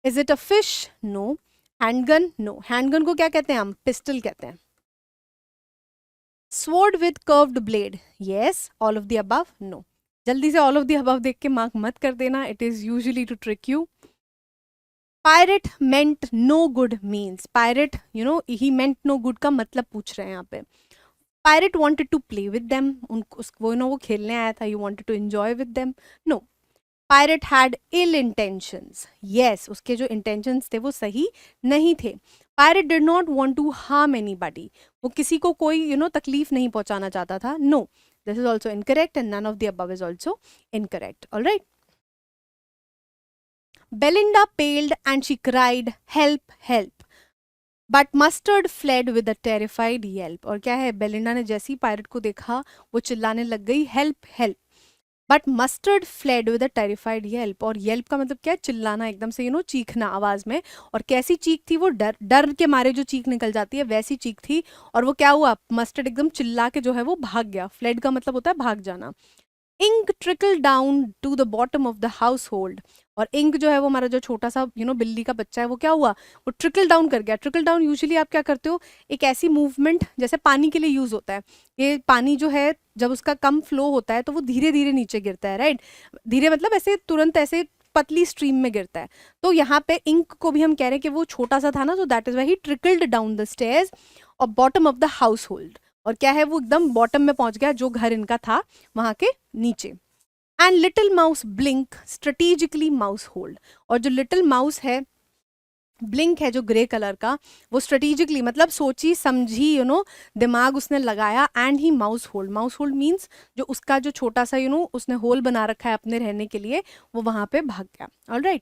S1: is it a fish, no. Handgun, no. Handgun को क्या कहते हैं हम, pistol कहते हैं। Sword with curved blade, yes. All of the above, no. जल्दी से ऑल ऑफ द अबव देख के मार्क मत कर देना, it is usually to trick you. Pirate meant no good means, pirate he meant no good का मतलब पूछ रहे हैं यहाँ पे। Pirate wanted to play with them, वो खेलने आया था, you wanted to enjoy with them, no. Pirate had ill intentions, yes, उसके जो इंटेंशंस थे वो सही नहीं थे। Pirate did not want to harm anybody, वो किसी को कोई तकलीफ नहीं पहुंचाना चाहता था, no. This is also incorrect and none of the above is also incorrect. Alright. Belinda paled and she cried help help, but Mustard fled with a terrified yelp. और क्या है, बेलिंडा ने जैसे ही पायरेट को देखा वो चिल्लाने लग गई help help, but Mustard fled with a terrified yelp. और येल्प का मतलब क्या है, चिल्लाना, एकदम से चीखना आवाज में। और कैसी चीख थी वो, डर डर के मारे जो चीख निकल जाती है वैसी चीख थी। और वो क्या हुआ, मस्टर्ड एकदम चिल्ला के जो है वो भाग गया। फ्लेड का मतलब होता है भाग जाना। Ink trickle down to the bottom of the household. और इंक जो है वो हमारा जो छोटा सा बिल्ली का बच्चा है, वो क्या हुआ, वो ट्रिकल डाउन कर गया। ट्रिकल डाउन यूजुअली आप क्या करते हो, एक ऐसी मूवमेंट जैसे पानी के लिए यूज होता है। ये पानी जो है जब उसका कम फ्लो होता है तो वो धीरे धीरे नीचे गिरता है, राइट। धीरे मतलब ऐसे तुरंत ऐसे पतली स्ट्रीम में गिरता है। तो यहाँ पे इंक को भी हम कह रहे हैं कि वो छोटा सा था ना, तो that is why he trickled down the stairs और bottom of the household. और क्या है, वो एकदम बॉटम में पहुंच गया, जो घर इनका था वहां के नीचे। And little mouse blink strategically mouse hold. और जो लिटिल माउस है, ब्लिंक है जो ग्रे कलर का, वो स्ट्रेटेजिकली मतलब सोची समझी दिमाग उसने लगाया। And he mouse hold, mouse hold means जो उसका जो छोटा सा उसने होल बना रखा है अपने रहने के लिए, वो वहां पे भाग गया। Alright,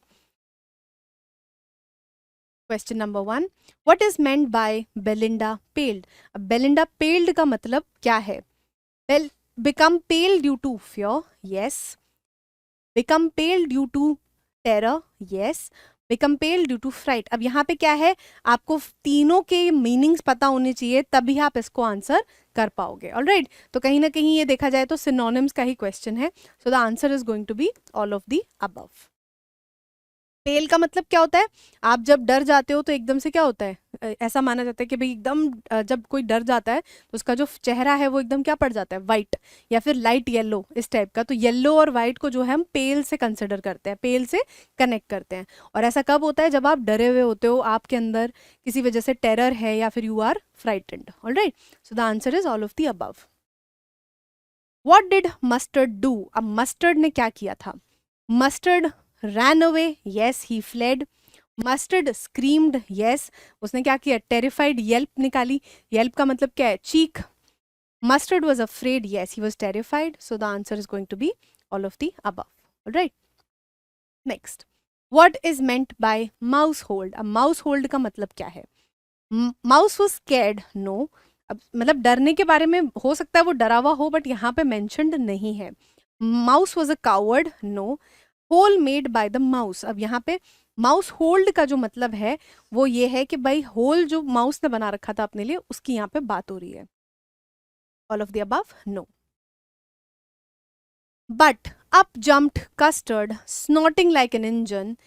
S1: question number 1, what is meant by Belinda paled. अब बेलिंडा पेल्ड का मतलब क्या है। Well, become pale due to fear, yes. Become pale due to terror, yes. Become pale due to fright. अब यहाँ पे क्या है, आपको तीनों के मीनिंग्स पता होने चाहिए, तभी आप इसको आंसर कर पाओगे। ऑलराइट, तो कहीं ना कहीं ये देखा जाए तो सिनोनिम्स का ही क्वेश्चन है। So the answer is going to be all of the above. Pale का मतलब क्या होता है, आप जब डर जाते हो तो एकदम से क्या होता है, ऐसा माना जाता है कि भाई एकदम जब कोई डर जाता है तो उसका जो चेहरा है वो एकदम क्या पड़ जाता है, वाइट या फिर लाइट येलो, इस टाइप का। तो येलो और वाइट को जो है हम पेल से कंसिडर करते हैं, पेल से कनेक्ट करते हैं। और ऐसा कब होता है, जब आप डरे हुए होते हो, आपके अंदर किसी वजह से टेरर है या फिर you are frightened. Alright, so the answer is all of the above. What did Mustard do. अब मस्टर्ड ने क्या किया था, Mustard ran away, yes he fled. mustard screamed, yes उसने क्या किया, terrified yelp निकाली। yelp का मतलब क्या है, चीख। mustard was afraid, yes he was terrified. So the answer is going to be all of the above. All right, next, what is meant by mouse hold। अब mouse hold का मतलब क्या है, mouse was scared, no। अब मतलब डरने के बारे में हो सकता है वो डरा हुआ हो, बट यहाँ पे मेंशन्ड नहीं है। mouse was a coward, no। Hole made by the mouse. अब यहाँ पे माउस होल्ड का जो मतलब है वो ये है कि भाई होल जो माउस ने बना रखा था अपने लिए, उसकी यहाँ पे बात हो रही है। All of the above, no. But up jumped Custard snorting like an engine,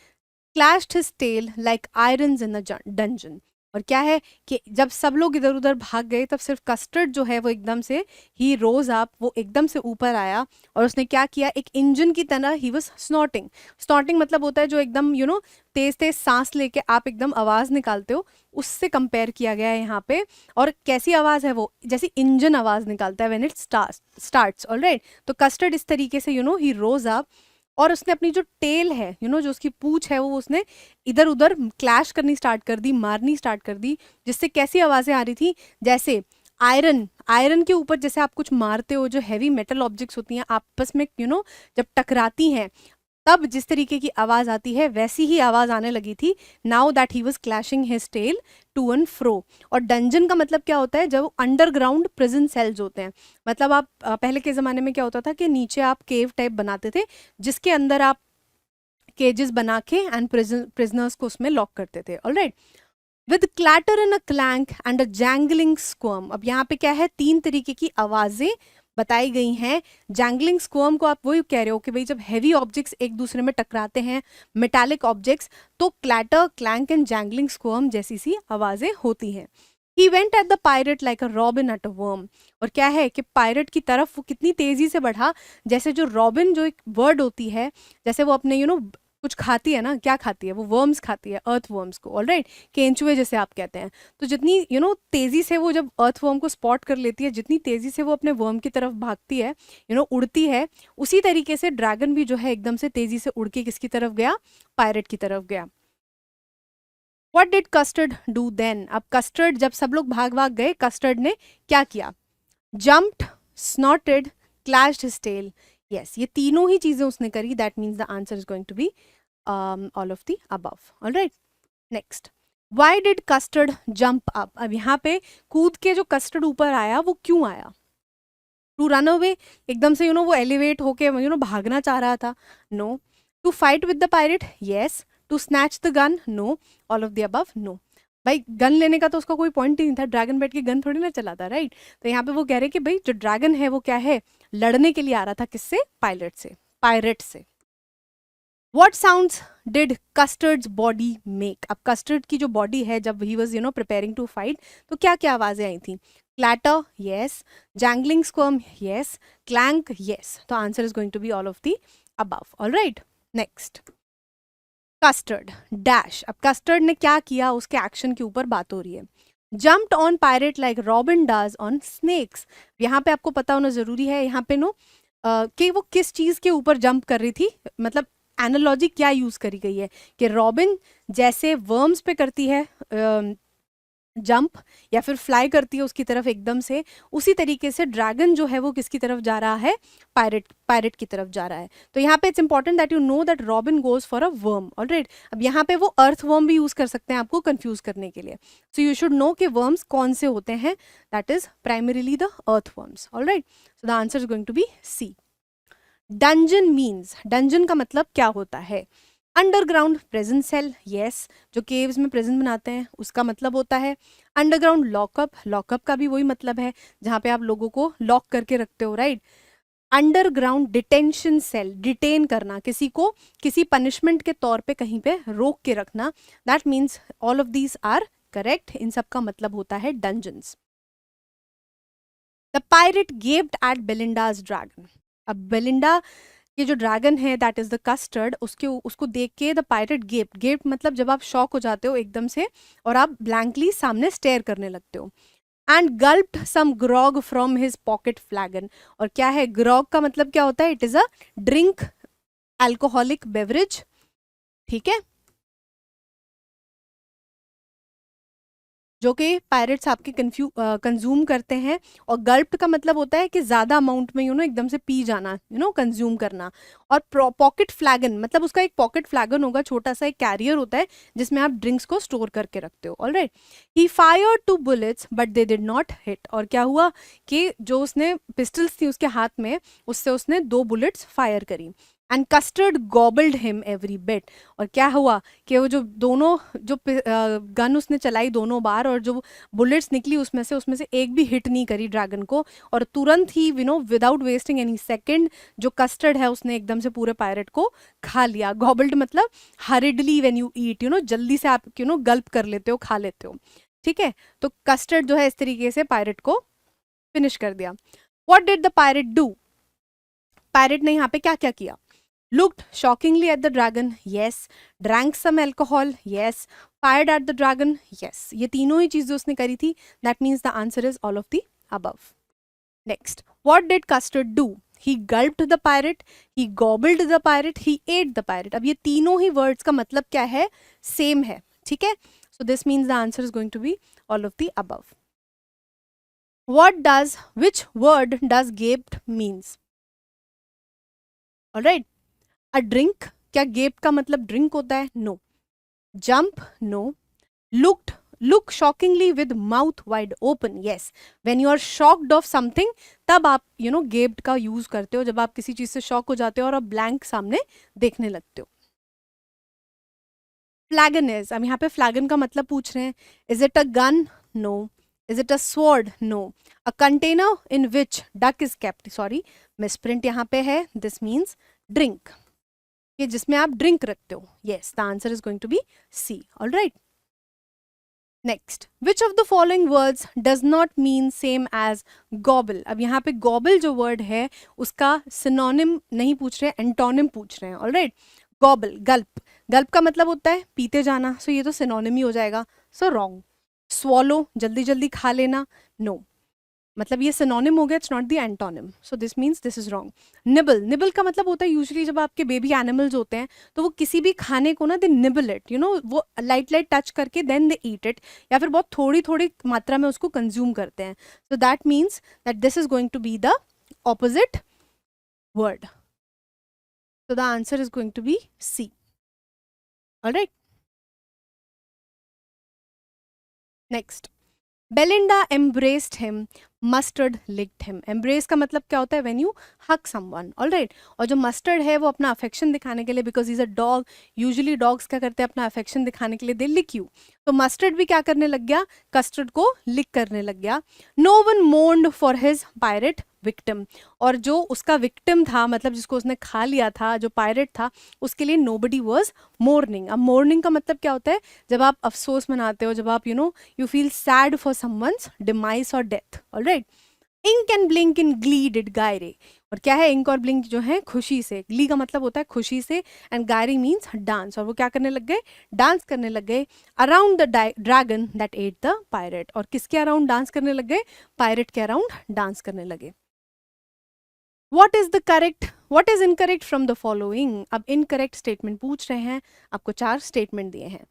S1: clashed his tail like irons in a dungeon. और क्या है कि जब सब लोग इधर उधर भाग गए, तब सिर्फ कस्टर्ड जो है वो एकदम से ही रोज अप, वो एकदम से ऊपर आया और उसने क्या किया, एक इंजन की तरह ही वाज स्नॉटिंग। स्नॉटिंग मतलब होता है जो एकदम तेज तेज सांस लेके आप एकदम आवाज निकालते हो, उससे कंपेयर किया गया है यहाँ पे। और कैसी आवाज है वो, जैसे इंजन आवाज निकालता है व्हेन इट स्टार्ट्स। ऑलराइट, तो कस्टर्ड इस तरीके से ही रोज अप, और उसने अपनी जो टेल है जो उसकी पूंछ है वो उसने इधर उधर क्लैश करनी स्टार्ट कर दी, मारनी स्टार्ट कर दी। जिससे कैसी आवाजें आ रही थी, जैसे आयरन, आयरन के ऊपर जैसे आप कुछ मारते हो, जो हैवी मेटल ऑब्जेक्ट्स होती हैं आपस में जब टकराती हैं, तब जिस तरीके की आवाज आती है वैसी ही आवाज आने लगी थी। Now that he was clashing his tail to and fro. और डंजन का मतलब क्या होता है, जब अंडरग्राउंड प्रिजन सेल्स होते हैं। मतलब आप पहले के ज़माने में क्या होता था कि नीचे आप केव टाइप बनाते थे, जिसके अंदर आप केजेस बना के एंड प्रिजनर्स को उसमें लॉक करते थे। Alright, with clatter and a clank and a jangling squirm. अब यहाँ पे क्या है, 3 तरीके की आवाजें बताई गई हैं। जैंगलिंग स्क्वर्म को आप वही कह रहे हो कि भाई जब हैवी ऑब्जेक्ट्स एक दूसरे में टकराते हैं, मेटालिक ऑब्जेक्ट्स, तो क्लैटर, क्लैंक एंड जैंगलिंग स्क्वर्म जैसी सी आवाजें होती हैं। He went at the pirate like a robin at a worm. और क्या है कि पायरेट की तरफ वो कितनी तेजी से बढ़ा, जैसे जो रॉबिन जो एक वर्ड होती है, जैसे वो अपने कुछ खाती है ना, क्या खाती है वो, वर्म्स खाती है, अर्थ वर्म्स को। ऑलराइट, केंचुए जैसे आप कहते हैं। तो जितनी तेजी से वो जब अर्थ वर्म को स्पॉट कर लेती है, जितनी तेजी से वो अपने वर्म की तरफ भागती है, उड़ती है, उसी तरीके से ड्रैगन भी जो है एकदम से तेजी से उड़ के किसकी तरफ गया, पायरेट की तरफ गया। What did Custard do then. अब कस्टर्ड, जब सब लोग भाग भाग गए, कस्टर्ड ने क्या किया, jumped, snorted, clashed his tail. Yes, ये तीनों ही चीजें उसने करी। That means the answer is going to be all of the above. Alright, next, why did Custard jump up. अब यहाँ पे कूद के जो कस्टर्ड ऊपर आया वो क्यों आया, टू रन अवे, एकदम से वो एलिवेट होके भागना चाह रहा था, no. To fight with the pirate, yes. To snatch the gun, no. All of the above, no. भाई गन लेने का तो उसका कोई पॉइंट ही नहीं था, ड्रैगन बैठ के गन थोड़ी ना चलाता, राइट। तो यहाँ पे वो कह रहे कि भाई जो ड्रैगन है वो क्या है, लड़ने के लिए आ रहा था, किससे, पायलट से, पायरेट से। What sounds did Custard's body make? अब कस्टर्ड की जो बॉडी है, जब he was preparing to fight, तो क्या क्या आवाजें आई थी? Clatter, yes. Jangling squirm, yes. Clank, yes. तो answer is going to be all of the above. Alright, next. Custard dash, अब कस्टर्ड ने क्या किया, उसके एक्शन के ऊपर बात हो रही है। Jumped on pirate like Robin does on snakes. यहाँ पे आपको पता होना जरूरी है, यहाँ पे कि वो किस चीज के ऊपर जंप कर रही थी, मतलब एनालॉजी क्या यूज करी गई है, कि रॉबिन जैसे वर्म्स पे करती है जंप, या फिर फ्लाई करती है उसकी तरफ एकदम से, उसी तरीके से ड्रैगन जो है वो किसकी तरफ जा रहा है, पायरेट की तरफ जा रहा है। तो यहाँ पे it's important that you know that robin goes for a worm. Alright, अब यहाँ पे वो अर्थ वर्म भी यूज कर सकते हैं आपको कंफ्यूज करने के लिए, सो यू शुड नो कि वर्म्स कौन से होते हैं, that is primarily the earth worms. Alright, so the answer is going to be C. Dungeon means, dungeon का मतलब क्या होता है? अंडरग्राउंड प्रेजेंट सेल, यस, जो केव्स में प्रेजेंट बनाते हैं उसका मतलब होता है। अंडरग्राउंड लॉकअप, लॉकअप का भी वही मतलब है, जहाँ पे आप लोगों को लॉक करके रखते हो, right. Underground detention cell, detain करना, किसी को किसी पनिशमेंट के तौर पे कहीं पे रोक के रखना, that means all of these are correct, इन सब का मतलब होता है dungeons. The pirate gaped at Belinda's dragon, अब बेलिंडा ये जो ड्रैगन है दैट इज द कस्टर्ड, उसको देख के द पायरेट गेप्ड, गेप्ड मतलब जब आप शॉक हो जाते हो एकदम से और आप ब्लैंकली सामने स्टेयर करने लगते हो। And gulped some grog from his pocket flagon, और क्या है ग्रॉग का मतलब क्या होता है, it is a drink, alcoholic beverage, ठीक है, जो कि पायरेट्स आपके कंज्यूम करते हैं। और गल्प्ड का मतलब होता है कि ज्यादा अमाउंट में एकदम से पी जाना, कंज्यूम करना। और पॉकेट फ्लैगन मतलब उसका एक पॉकेट फ्लैगन होगा, छोटा सा एक कैरियर होता है जिसमें आप ड्रिंक्स को स्टोर करके रखते हो। Alright, he fired 2 bullets but they did not hit, और क्या हुआ कि जो उसने पिस्टल्स थी उसके हाथ में, उससे उसने 2 बुलेट्स फायर करी। And custard गॉबल्ड him every bit, और क्या हुआ कि वो जो दोनों जो गन उसने चलाई दोनों बार, और जो बुलेट्स निकली उसमें से एक भी हिट नहीं करी ड्रैगन को, और तुरंत ही विदाउट वेस्टिंग एनी सेकंड जो कस्टर्ड है उसने एकदम से पूरे पायरेट को खा लिया। गॉबल्ड मतलब हरिडली व्हेन यू ईट, जल्दी से आप गल्प कर लेते हो, खा लेते हो, ठीक है। तो कस्टर्ड जो है इस तरीके से पायरेट को फिनिश कर दिया। What did the pirate do, pirate ने यहाँ पे क्या क्या किया? Looked shockingly at the dragon, yes. Drank some alcohol, yes. Fired at the dragon, yes. ये तीनों ही चीजें उसने करी थी, that means the answer is all of the above. Next, what did Custard do? He gulped the pirate, he gobbled the pirate, he ate the pirate. अब ये तीनों ही words का मतलब क्या है, same है, ठीक है। So this means the answer is going to be all of the above. Which word does gaped means? Alright. A drink, क्या गेप का मतलब ड्रिंक होता है? No. Jump, no. Looked, look shockingly with mouth wide open, yes. When you are shocked of something तब आप gaped का use करते हो, जब आप किसी चीज से शॉक हो जाते हो और आप ब्लैंक सामने देखने लगते हो। फ्लैगन इज, अब यहाँ पे फ्लैगन का मतलब पूछ रहे हैं, is it a gun? No. Is it a sword? No. A container in which duck is kept, sorry misprint यहाँ पे है, दिस मीन्स ड्रिंक, कि जिसमें आप ड्रिंक रखते हो, yes, the answer is going to be C. Alright, next, which of the following words does not mean same as gobble. अब यहाँ पे गॉबल जो वर्ड है उसका सिनोनिम नहीं पूछ रहे, एंटोनिम पूछ रहे हैं। ऑलराइट, गॉबल गल्प, गल्प का मतलब होता है पीते जाना, सो ये तो सिनोनिम ही हो जाएगा, सो रॉन्ग। स्वॉलो, जल्दी जल्दी खा लेना, नो, मतलब ये सिनोनिम हो गया, it's not the antonym, so this means this is wrong. Nibble, nibble का मतलब होता है यूजुअली जब आपके बेबी एनिमल्स होते हैं तो वो किसी भी खाने को ना दे निबल इट, वो लाइट लाइट टच करके देन दे ईट इट, या फिर बहुत थोड़ी थोड़ी मात्रा में उसको कंज्यूम करते हैं, so that means that this is going to be the opposite word, so the answer is going to be C. All right, next, Belinda embraced him mustard licked him. Embrace का मतलब क्या होता है? When you hug someone, alright. और जो mustard है वो अपना अफेक्शन दिखाने के लिए, because is a dog, usually dogs क्या करते हैं अपना अफेक्शन दिखाने के लिए, दे लिक यू। तो मस्टर्ड भी क्या करने लग गया? कस्टर्ड को लिक करने लग गया। No one mourned for his pirate victim. और जो उसका विक्टिम था, मतलब जिसको उसने खा लिया था, जो पायरेट था, उसके लिए नोबडी वॉज मोर्निंग। अब मोर्निंग का मतलब क्या होता है? जब आप अफसोस मनाते हो, जब आप you feel sad for someone's demise और death, alright. Ink and blink in glee did gyre. और क्या है इंक और ब्लिंक? जो है खुशी से। ग्ली का मतलब होता है खुशी से, एंड गायरी मीन्स डांस। और वो क्या करने लग गए? डांस करने लग गए around the dragon that at the pirate. और किसके अराउंड डांस करने लग गए? पायरेट के अराउंड डांस करने लगे। What is the correct, what is incorrect from the following? अब इनकरेक्ट स्टेटमेंट पूछ रहे हैं, आपको 4 स्टेटमेंट दिए हैं।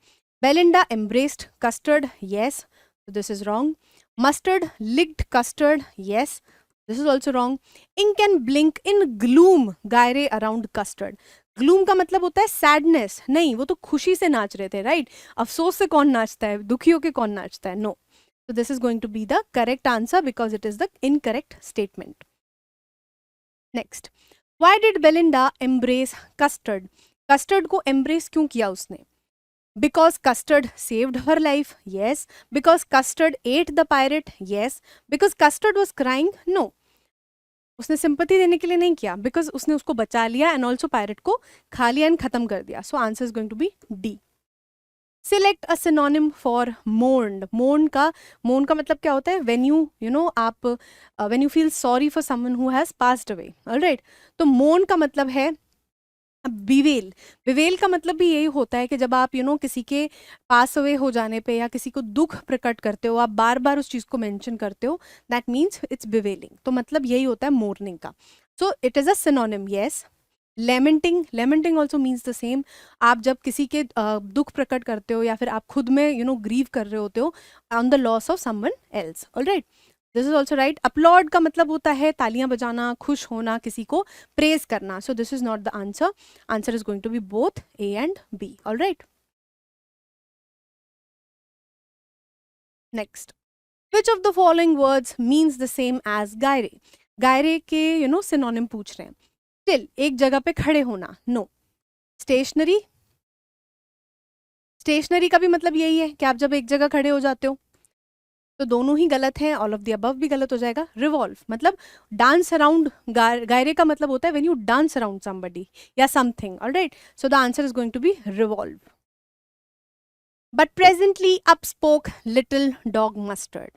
S1: Belinda embraced custard, yes, this is wrong. Mustard licked custard, yes, this is also wrong. Ink and blink in gloom gyre around custard. Gloom का मतलब होता है सैडनेस, नहीं, वो तो खुशी से नाच रहे थे, राइट? अफसोस से कौन नाचता है? दुखी होके कौन नाचता है? No. So this is going to be the correct answer because it is the incorrect statement. Next, why did Belinda embrace custard? Custard को embrace क्यों किया उसने? Because custard saved her life, yes. Because custard ate the pirate, yes. Because custard was crying, no. उसने sympathy देने के लिए नहीं किया, बिकॉज उसने उसको बचा लिया एंड ऑल्सो पायरेट को खा लिया एंड खत्म कर दिया. So answer is going to be D. Select a synonym for mourn. Mourn का मतलब क्या होता है? व्हेन यू नो आप when you feel sorry for someone who has passed away, alright. तो मोर्न का मतलब है बिवेल. बिवेल का मतलब भी यही होता है कि जब आप किसी के पास अवे हो जाने पे या किसी को दुख प्रकट करते हो, आप बार बार उस चीज को मेंशन करते हो, दैट मीन्स इट्स बिवेलिंग. तो मतलब यही होता है मोर्निंग का. So it is a synonym, yes. Lamenting also means the same. आप जब किसी के दुख प्रकट करते हो या फिर आप खुद में ग्रीव कर रहे होते हो on the loss of someone else, alright. This is also right. Upload का मतलब होता है तालियां बजाना, खुश होना, किसी को प्रेज करना. So this is not the answer. Answer is going to be both A and B, alright. Next, which of the following words means the same as gyre? Gyre के सिनोनिम पूछ रहे हैं. स्टिल, एक जगह पे खड़े होना, नो. स्टेशनरी, स्टेशनरी का भी मतलब यही है कि आप जब एक जगह खड़े हो जाते हो. तो दोनों ही गलत हैं. ऑल ऑफ द अबव भी गलत हो जाएगा. रिवॉल्व मतलब डांस अराउंड. गायरे का मतलब होता है when you dance around somebody या something, alright. So the answer is going to be revolve. But presently up spoke little dog Mustard.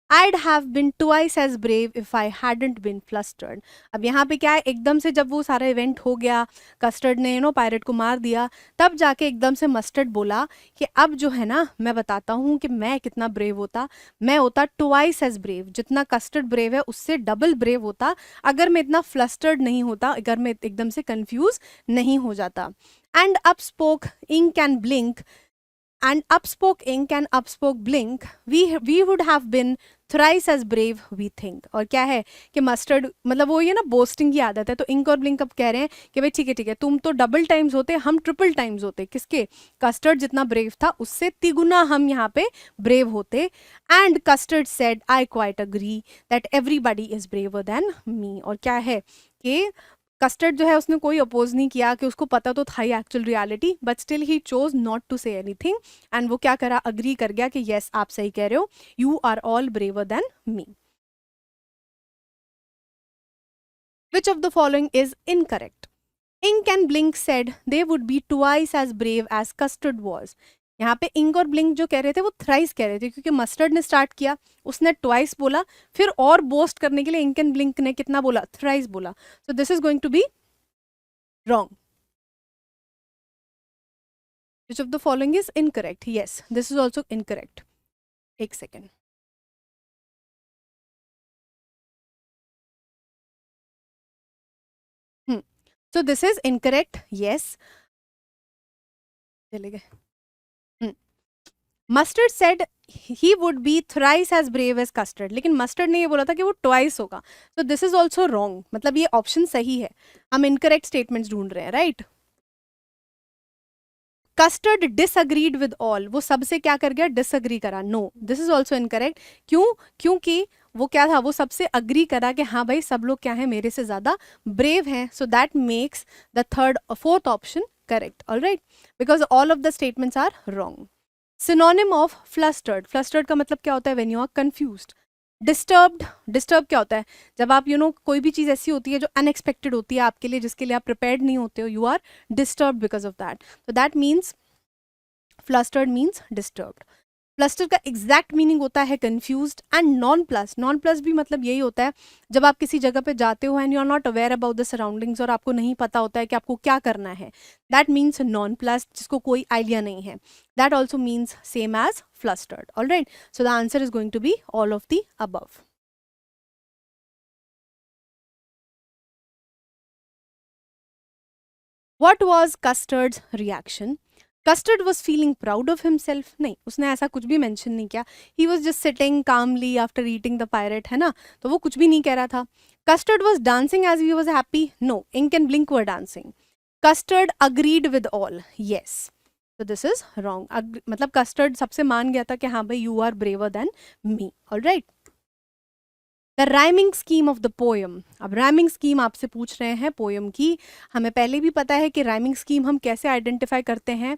S1: I'd have been twice as brave if I hadn't been flustered. अब यहाँ पे क्या है, एकदम से जब वो सारा इवेंट हो गया, कस्टर्ड ने पायरेट को मार दिया, तब जाके एकदम से मस्टर्ड बोला कि अब जो है ना, मैं बताता हूँ कि मैं कितना ब्रेव होता. मैं होता ट्वाइस एज ब्रेव. जितना कस्टर्ड ब्रेव है उससे डबल ब्रेव होता अगर मैं इतना फ्लस्टर्ड नहीं होता, अगर मैं एकदम से कंफ्यूज नहीं हो जाता. And up spoke Ink and Blink. And up spoke ink and up spoke blink, we would have been thrice as brave we think. और क्या है कि मस्टर्ड मतलब वो ये ना बोस्टिंग की आदत है. तो इंक और ब्लिंक अब कह रहे हैं कि भाई ठीक है, तुम तो डबल टाइम्स होते, हम ट्रिपल टाइम्स होते. किसके? कस्टर्ड जितना ब्रेव था उससे तिगुना हम यहाँ पे ब्रेव होते. And custard said I quite agree that everybody is braver than मी. और क्या है कि कस्टर्ड जो है उसने कोई अपोज नहीं किया, कि उसको पता तो था ही actual reality, but still he chose not to say anything. And वो क्या करा? अग्री कर गया कि यस आप सही कह रहे हो, you are all braver than me. Which of the following is incorrect? Ink and Blink said they would be twice as brave as Custard was. यहाँ पे इंक और ब्लिंक जो कह रहे थे वो थ्राइस कह रहे थे, क्योंकि मस्टर्ड ने स्टार्ट किया, उसने ट्वाइस बोला, फिर और बोस्ट करने के लिए इंक एंड ब्लिंक ने कितना बोला? थ्राइस बोला. So this is going to be wrong. Which of the following is incorrect? Yes, this is also incorrect. एक second. So this is incorrect. Yes. चले गए. Mustard said he would be thrice as brave as custard. लेकिन mustard ने ये बोला था कि वो ट्वाइस होगा. So this is also wrong. मतलब ये ऑप्शन सही है. हम incorrect statements ढूंढ रहे हैं, right? Custard disagreed with all. वो सबसे क्या कर गया? डिसअग्री करा. No, this is also incorrect. क्यों? क्योंकि वो क्या था, वो सबसे अग्री करा कि हाँ भाई सब लोग क्या है, मेरे से ज़्यादा ब्रेव हैं. So that makes the third fourth option correct. Alright, because all of the statements are wrong. Synonym of flustered, flustered का मतलब क्या होता है, when you are confused. Disturbed, disturb क्या होता है, जब आप कोई भी चीज़ ऐसी होती है जो अनएक्सपेक्टेड होती है आपके लिए, जिसके लिए आप प्रिपेयर्ड नहीं होते हो, you are disturb because of that. तो that means flustered means disturbed. Fluster का एग्जैक्ट मीनिंग होता है confused. And nonplus, nonplus भी मतलब यही होता है जब आप किसी जगह पे जाते हो and you are not aware about the surroundings, और आपको नहीं पता होता है कि आपको क्या करना है. दैट मीन्स नॉन प्लस, जिसको कोई आइडिया नहीं है. That also means same as flustered. Alright, so the answer is going to be all of the above. What was Custard's reaction? Custard was feeling proud of himself. नहीं, उसने ऐसा कुछ भी mention नहीं किया. He was just sitting calmly after eating the pirate, है ना, तो वो कुछ भी नहीं कह रहा था. Custard was dancing as he was happy. No, Ink and Blink were dancing. Custard agreed with all. Yes. So this is wrong. मतलब Custard सबसे मान गया था कि हाँ भाई you are braver than me. All right. The rhyming scheme of the poem. अब rhyming scheme आपसे पूछ रहे हैं पोएम की. हमें पहले भी पता है कि राइमिंग स्कीम हम कैसे आइडेंटिफाई करते हैं.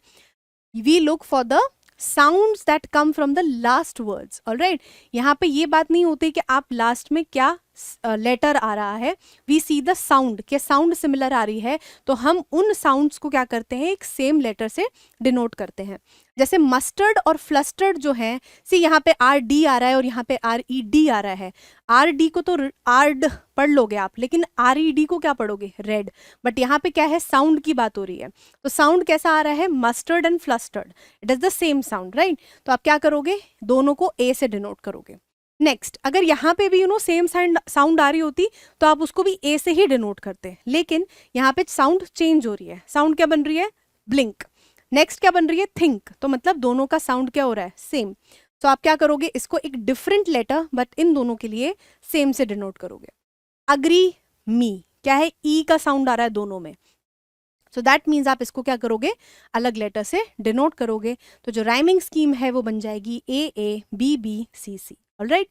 S1: We look for the sounds that come from the last words. Alright, यहाँ पे ये बात नहीं होती कि आप लास्ट में क्या लेटर आ रहा है. वी सी द साउंड, के साउंड सिमिलर आ रही है तो हम उन साउंड्स को क्या करते हैं, एक सेम लेटर से डिनोट करते हैं. जैसे मस्टर्ड और फ्लस्टर्ड जो है, सी यहाँ पे आर डी आ रहा है और यहाँ पे आर ई डी आ रहा है. आर डी को तो आर्ड पढ़ लोगे आप, लेकिन आर ई डी को क्या पढ़ोगे, रेड. बट यहाँ पे क्या है, साउंड की बात हो रही है. तो साउंड कैसा आ रहा है, mustard and flustered, it is the same sound. Right, तो आप क्या करोगे, दोनों को ए से डिनोट करोगे. नेक्स्ट, अगर यहाँ पे भी सेम साउंड आ रही होती तो आप उसको भी ए से ही डिनोट करते, लेकिन यहाँ पे साउंड चेंज हो रही है. साउंड क्या बन रही है, ब्लिंक. नेक्स्ट क्या बन रही है, थिंक. तो मतलब दोनों का साउंड क्या हो रहा है, सेम. तो आप क्या करोगे, इसको एक डिफरेंट लेटर बट इन दोनों के लिए सेम से डिनोट करोगे. अग्री, मी, क्या है, ई का साउंड आ रहा है दोनों में. सो दैट मीन्स आप इसको क्या करोगे, अलग लेटर से डिनोट करोगे. तो जो राइमिंग स्कीम है वो बन जाएगी A B B C C. Alright,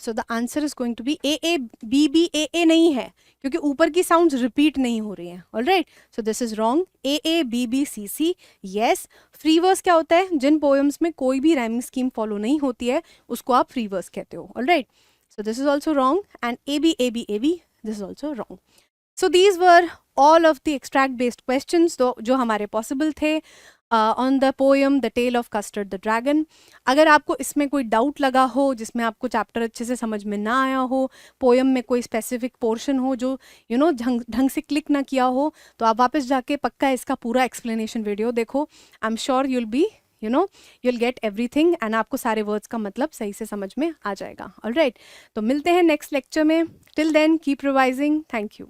S1: so the answer is going to be A B B. A नहीं है क्योंकि ऊपर की साउंड्स रिपीट नहीं हो रही हैं. Alright, so this is wrong. A B B C C. Yes, free verse क्या होता है, जिन पोएम्स में कोई भी राइमिंग स्कीम फॉलो नहीं होती है उसको आप फ्री वर्स कहते हो. Alright, so this is also wrong. And A B this is also wrong. So these were all of the extract based questions जो हमारे पॉसिबल थे on the poem the tell of Custard the dragon. अगर आपको इसमें कोई doubt लगा हो, जिसमें आपको चैप्टर अच्छे से समझ में ना आया हो, पोएम में कोई स्पेसिफिक पोर्शन हो जो ढंग से क्लिक ना किया हो, तो आप वापस जाके पक्का इसका पूरा एक्सप्लेनेशन वीडियो देखो. I am sure you'll be you'll get everything and आपको सारे वर्ड्स का मतलब सही से समझ में आ जाएगा. ऑलराइट, तो मिलते हैं नेक्स्ट लेक्चर में. Till then keep revising. Thank you.